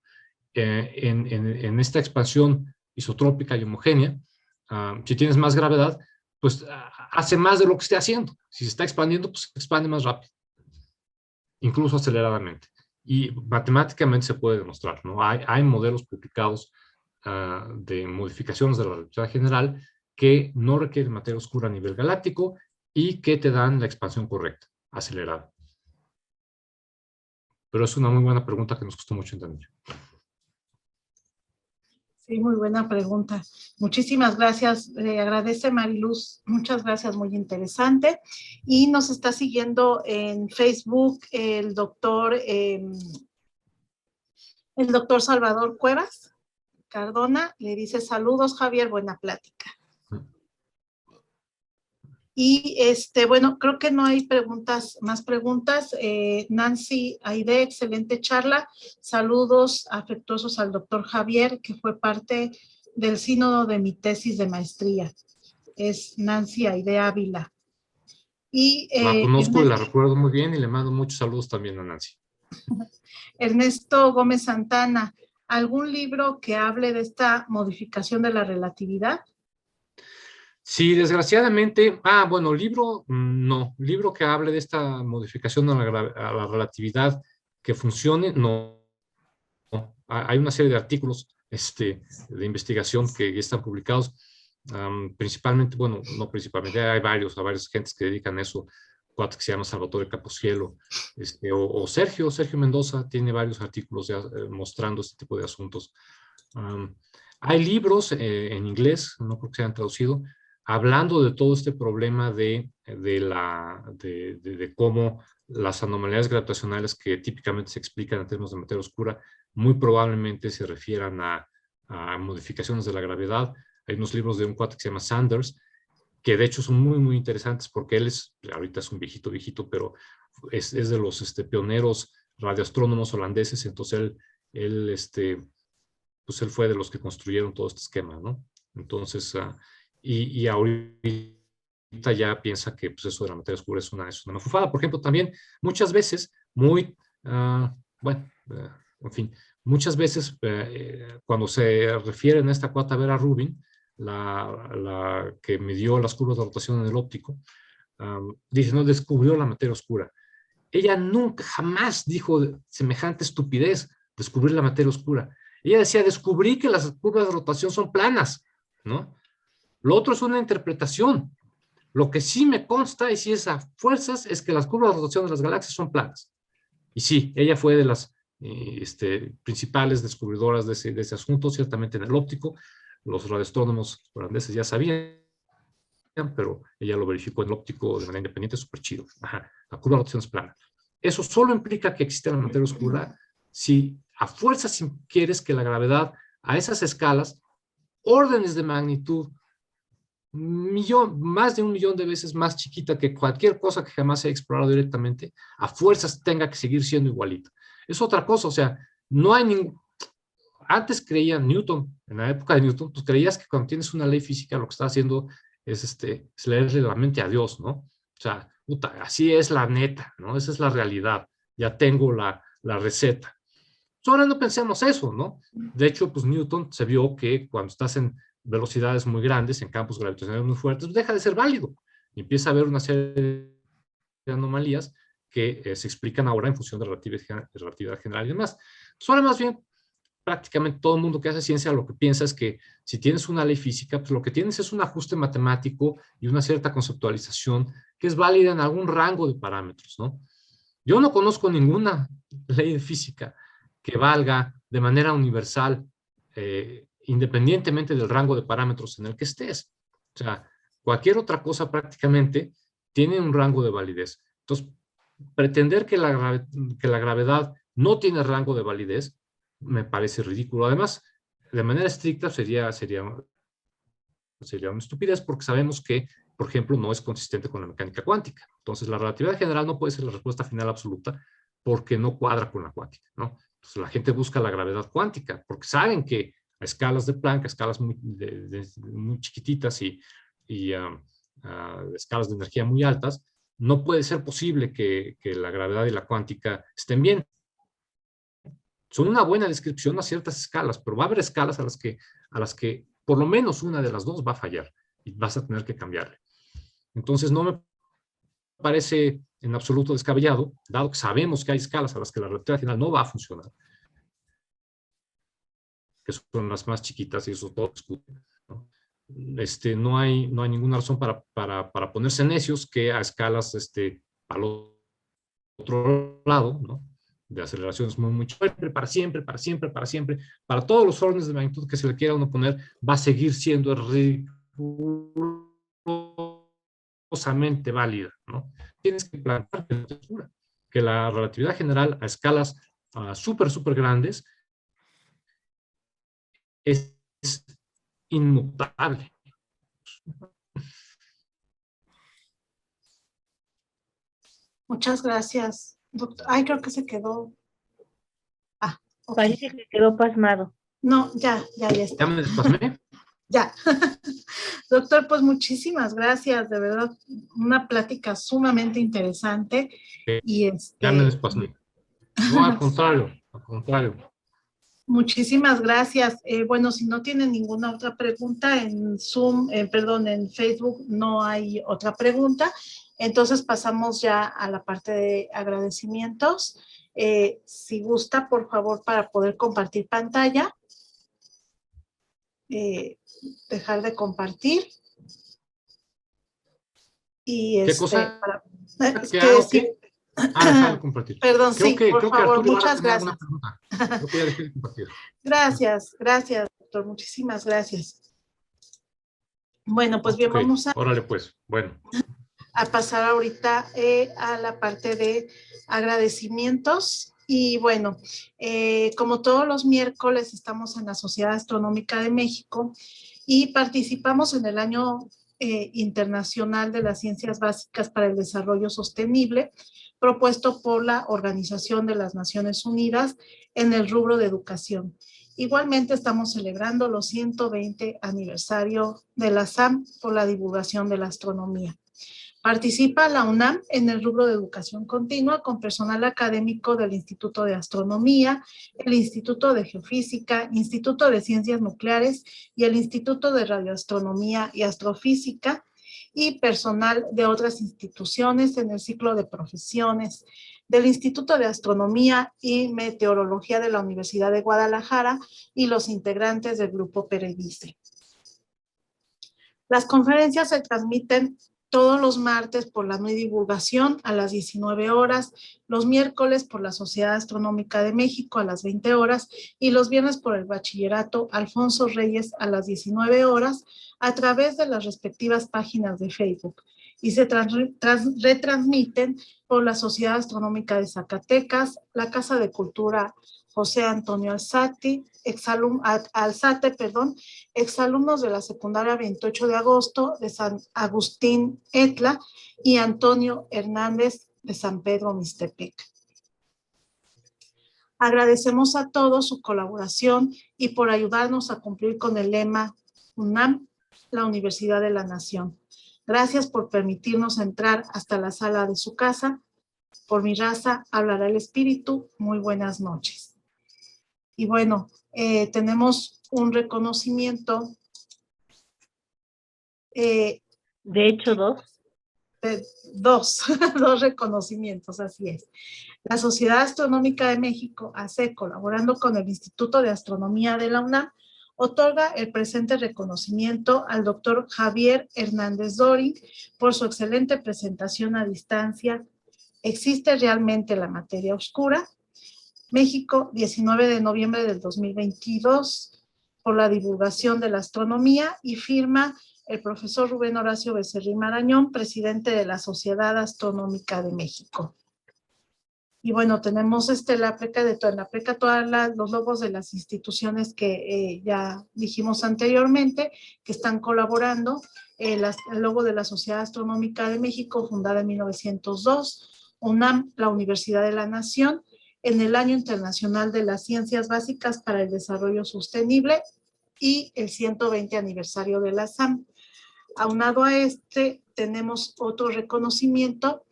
En esta expansión isotrópica y homogénea, si tienes más gravedad, pues hace más de lo que esté haciendo. Si se está expandiendo, pues se expande más rápido, incluso aceleradamente. Y matemáticamente se puede demostrar, ¿no? Hay modelos publicados de modificaciones de la relatividad general que no requieren materia oscura a nivel galáctico y que te dan la expansión correcta, acelerada. Pero es una muy buena pregunta que nos costó mucho entender. Sí, muy buena pregunta. Muchísimas gracias. Agradece Mariluz. Muchas gracias, muy interesante. Y nos está siguiendo en Facebook el doctor Salvador Cuevas Cardona. Le dice saludos, Javier, buena plática. Y bueno, creo que no hay más preguntas. Nancy Aide, excelente charla. Saludos afectuosos al doctor Javier, que fue parte del sínodo de mi tesis de maestría. Es Nancy Aide Ávila. Y, la conozco y la recuerdo muy bien y le mando muchos saludos también a Nancy. Ernesto Gómez Santana, ¿algún libro que hable de esta modificación de la relatividad? Sí, desgraciadamente, bueno, libro, no, libro que hable de esta modificación a la relatividad que funcione, no. Hay una serie de artículos de investigación que ya están publicados, principalmente, bueno, no principalmente, hay varias gentes que dedican a eso, cuatro que se llama Salvatore Capocielo, o Sergio Mendoza tiene varios artículos ya, mostrando este tipo de asuntos. Hay libros en inglés, no creo que se hayan traducido, hablando de todo este problema de cómo las anomalías gravitacionales que típicamente se explican en términos de materia oscura muy probablemente se refieran a modificaciones de la gravedad. Hay unos libros de un cuate que se llama Sanders, que de hecho son muy, muy interesantes porque él ahorita es un viejito, pero es de los pioneros radioastrónomos holandeses, entonces pues él fue de los que construyeron todo este esquema, ¿no? Entonces, y ahorita ya piensa que pues, eso de la materia oscura es una mafufada. Por ejemplo, también muchas veces en fin, muchas veces cuando se refieren a esta cuata Vera Rubin, la que midió las curvas de rotación en el óptico, dice, no, descubrió la materia oscura. Ella nunca, jamás dijo semejante estupidez, descubrir la materia oscura. Ella decía, descubrí que las curvas de rotación son planas, ¿no? Lo otro es una interpretación. Lo que sí me consta, y sí es a fuerzas, es que las curvas de rotación de las galaxias son planas. Y sí, ella fue de las principales descubridoras de ese asunto, ciertamente en el óptico. Los radioastrónomos holandeses ya sabían, pero ella lo verificó en el óptico de manera independiente, súper chido. Ajá, la curva de rotación es plana. Eso solo implica que existe la materia oscura si a fuerza si quieres que la gravedad a esas escalas, órdenes de magnitud, más de 1.000.000 de veces más chiquita que cualquier cosa que jamás se haya explorado directamente, a fuerzas tenga que seguir siendo igualita. Es otra cosa, o sea, no hay ningún... Antes creía Newton, en la época de Newton, pues creías que cuando tienes una ley física lo que estás haciendo es leerle la mente a Dios, ¿no? O sea, puta, así es la neta, ¿no? Esa es la realidad. Ya tengo la receta. Ahora no pensemos eso, ¿no? De hecho, pues Newton se vio que cuando estás en velocidades muy grandes, en campos gravitacionales muy fuertes, deja de ser válido. Y empieza a haber una serie de anomalías que se explican ahora en función de relatividad general y demás. Ahora más bien, prácticamente todo el mundo que hace ciencia lo que piensa es que si tienes una ley física, pues lo que tienes es un ajuste matemático y una cierta conceptualización que es válida en algún rango de parámetros, ¿no? Yo no conozco ninguna ley de física que valga de manera universal, independientemente del rango de parámetros en el que estés. O sea, cualquier otra cosa prácticamente tiene un rango de validez. Entonces, pretender que la gravedad no tiene rango de validez me parece ridículo. Además, de manera estricta sería una estupidez porque sabemos que, por ejemplo, no es consistente con la mecánica cuántica. Entonces, la relatividad general no puede ser la respuesta final absoluta porque no cuadra con la cuántica, ¿no? Entonces, la gente busca la gravedad cuántica porque saben que a escalas de Planck, a escalas muy chiquititas y escalas de energía muy altas, no puede ser posible que la gravedad y la cuántica estén bien. Son una buena descripción a ciertas escalas, pero va a haber escalas a las que por lo menos una de las dos va a fallar y vas a tener que cambiarle. Entonces no me parece en absoluto descabellado, dado que sabemos que hay escalas a las que la relatividad general no va a funcionar, que son las más chiquitas y eso todo discute, ¿no? No hay ninguna razón para ponerse necios que a escalas al otro lado, ¿no? De aceleraciones muy fuertes, para siempre, para todos los órdenes de magnitud que se le quiera uno poner, va a seguir siendo rigurosamente válida, ¿no? Tienes que plantear que la relatividad general a escalas súper grandes es inmutable. Muchas gracias, doctor. Ay, creo que se quedó. Ah, ok. Parece que quedó pasmado. No, ya está. ¿Ya me despasmé? Ya. Doctor, pues muchísimas gracias, de verdad, una plática sumamente interesante. Y Ya me despasmé. No, al contrario, al contrario. muchísimas gracias. Bueno, si no tienen ninguna otra pregunta en Zoom, perdón, en Facebook no hay otra pregunta. Entonces pasamos ya a la parte de agradecimientos. Si gusta, por favor, para poder compartir pantalla. Dejar de compartir. Y ¿Qué cosa? ¿Qué que hago? sí. ¿Qué? Dejar de compartir. Perdón, Creo sí, que por favor, Arturo ahora muchas tenía alguna gracias. pregunta. Creo que ya dejé de compartir. Gracias, doctor, muchísimas gracias. Bueno, pues bien, Ok, órale pues, bueno. a pasar ahorita a la parte de agradecimientos. Y bueno, como todos los miércoles estamos en la Sociedad Astronómica de México y participamos en el Año Internacional de las Ciencias Básicas para el Desarrollo Sostenible, propuesto por la Organización de las Naciones Unidas en el rubro de educación. Igualmente estamos celebrando los 120 aniversario de la SAM por la divulgación de la astronomía. Participa la UNAM en el rubro de educación continua con personal académico del Instituto de Astronomía, el Instituto de Geofísica, Instituto de Ciencias Nucleares y el Instituto de Radioastronomía y Astrofísica, y personal de otras instituciones en el ciclo de profesiones del Instituto de Astronomía y Meteorología de la Universidad de Guadalajara y los integrantes del Grupo Peredice. Las conferencias se transmiten todos los martes por la Nueva Divulgación a las 19 horas, los miércoles por la Sociedad Astronómica de México a las 20 horas y los viernes por el Bachillerato Alfonso Reyes a las 19 horas a través de las respectivas páginas de Facebook y se retransmiten por la Sociedad Astronómica de Zacatecas, la Casa de Cultura José Antonio Alzate, exalumnos de la secundaria 28 de agosto de San Agustín Etla y Antonio Hernández de San Pedro Mixtepec. Agradecemos a todos su colaboración y por ayudarnos a cumplir con el lema UNAM, la Universidad de la Nación. Gracias por permitirnos entrar hasta la sala de su casa. Por mi raza hablará el espíritu. Muy buenas noches. Y bueno, tenemos un reconocimiento. De hecho, dos reconocimientos, así es. La Sociedad Astronómica de México, ASE, colaborando con el Instituto de Astronomía de la UNAM, otorga el presente reconocimiento al doctor Javier Hernández Dorin por su excelente presentación a distancia. ¿Existe realmente la materia oscura? México, 19 de noviembre del 2022, por la divulgación de la astronomía, y firma el profesor Rubén Horacio Becerril Marañón, presidente de la Sociedad Astronómica de México. Y bueno, tenemos la pleca todos los logos de las instituciones que ya dijimos anteriormente, que están colaborando. El logo de la Sociedad Astronómica de México, fundada en 1902, UNAM, la Universidad de la Nación, en el Año Internacional de las Ciencias Básicas para el Desarrollo Sostenible y el 120 aniversario de la SAM. Aunado a tenemos otro reconocimiento,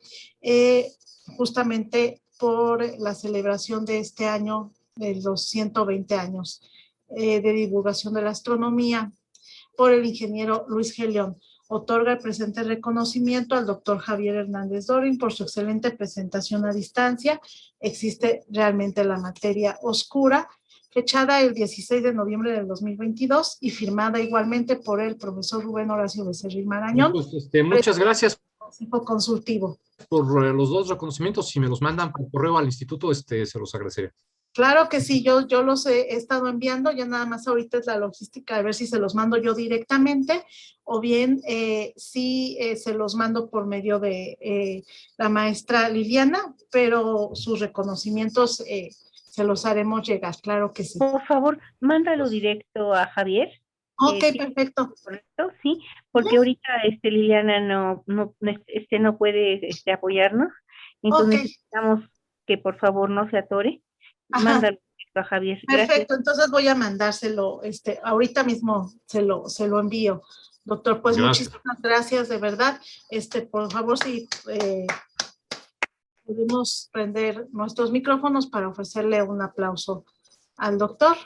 justamente por la celebración de este año de los 120 años de divulgación de la astronomía por el ingeniero Luis G. León. Otorga el presente reconocimiento al doctor Javier Hernández Dorin por su excelente presentación a distancia. Existe realmente la materia oscura, fechada el 16 de noviembre del 2022 y firmada igualmente por el profesor Rubén Horacio Becerril Marañón. Pues, muchas gracias consultivo. Por los dos reconocimientos. Si me los mandan por correo al instituto, se los agradeceré. Claro que sí, yo los he estado enviando, ya nada más ahorita es la logística de ver si se los mando yo directamente o bien si se los mando por medio de la maestra Liliana, pero sus reconocimientos se los haremos llegar, claro que sí. Por favor, mándalo directo a Javier. Ok, perfecto. Correcto, sí, porque ahorita Liliana no puede apoyarnos. Entonces necesitamos que por favor no se atore. Mándalo a Javier. Perfecto, Gracias. entonces voy a mandárselo, ahorita mismo se lo envío. Doctor, pues muchísimas gracias, de verdad. Por favor, si podemos prender nuestros micrófonos para ofrecerle un aplauso al doctor.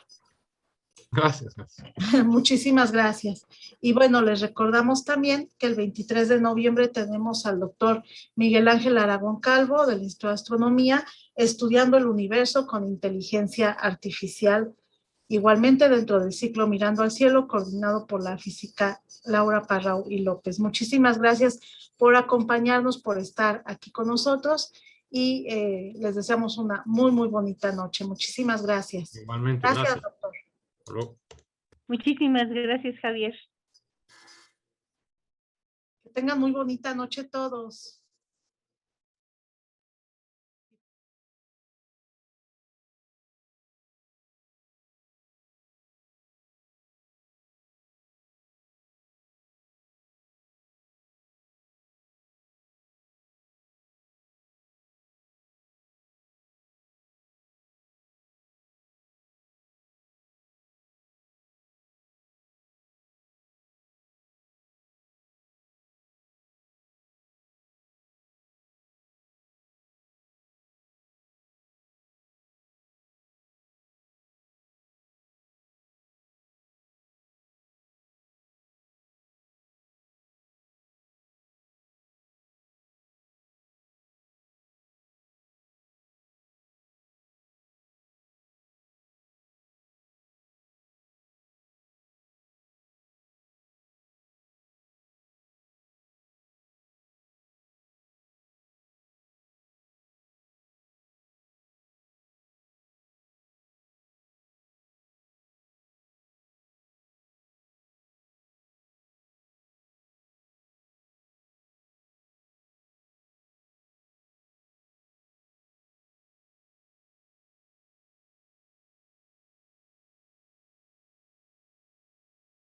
Gracias. Muchísimas gracias. Y bueno, les recordamos también que el 23 de noviembre tenemos al doctor Miguel Ángel Aragón Calvo del Instituto de Astronomía estudiando el universo con inteligencia artificial, igualmente dentro del ciclo Mirando al Cielo, coordinado por la física Laura Parrau y López. Muchísimas gracias por acompañarnos, por estar aquí con nosotros y les deseamos una muy, muy bonita noche. Muchísimas gracias. Igualmente, gracias. Doctor. Muchísimas gracias, Javier. Que tengan muy bonita noche todos.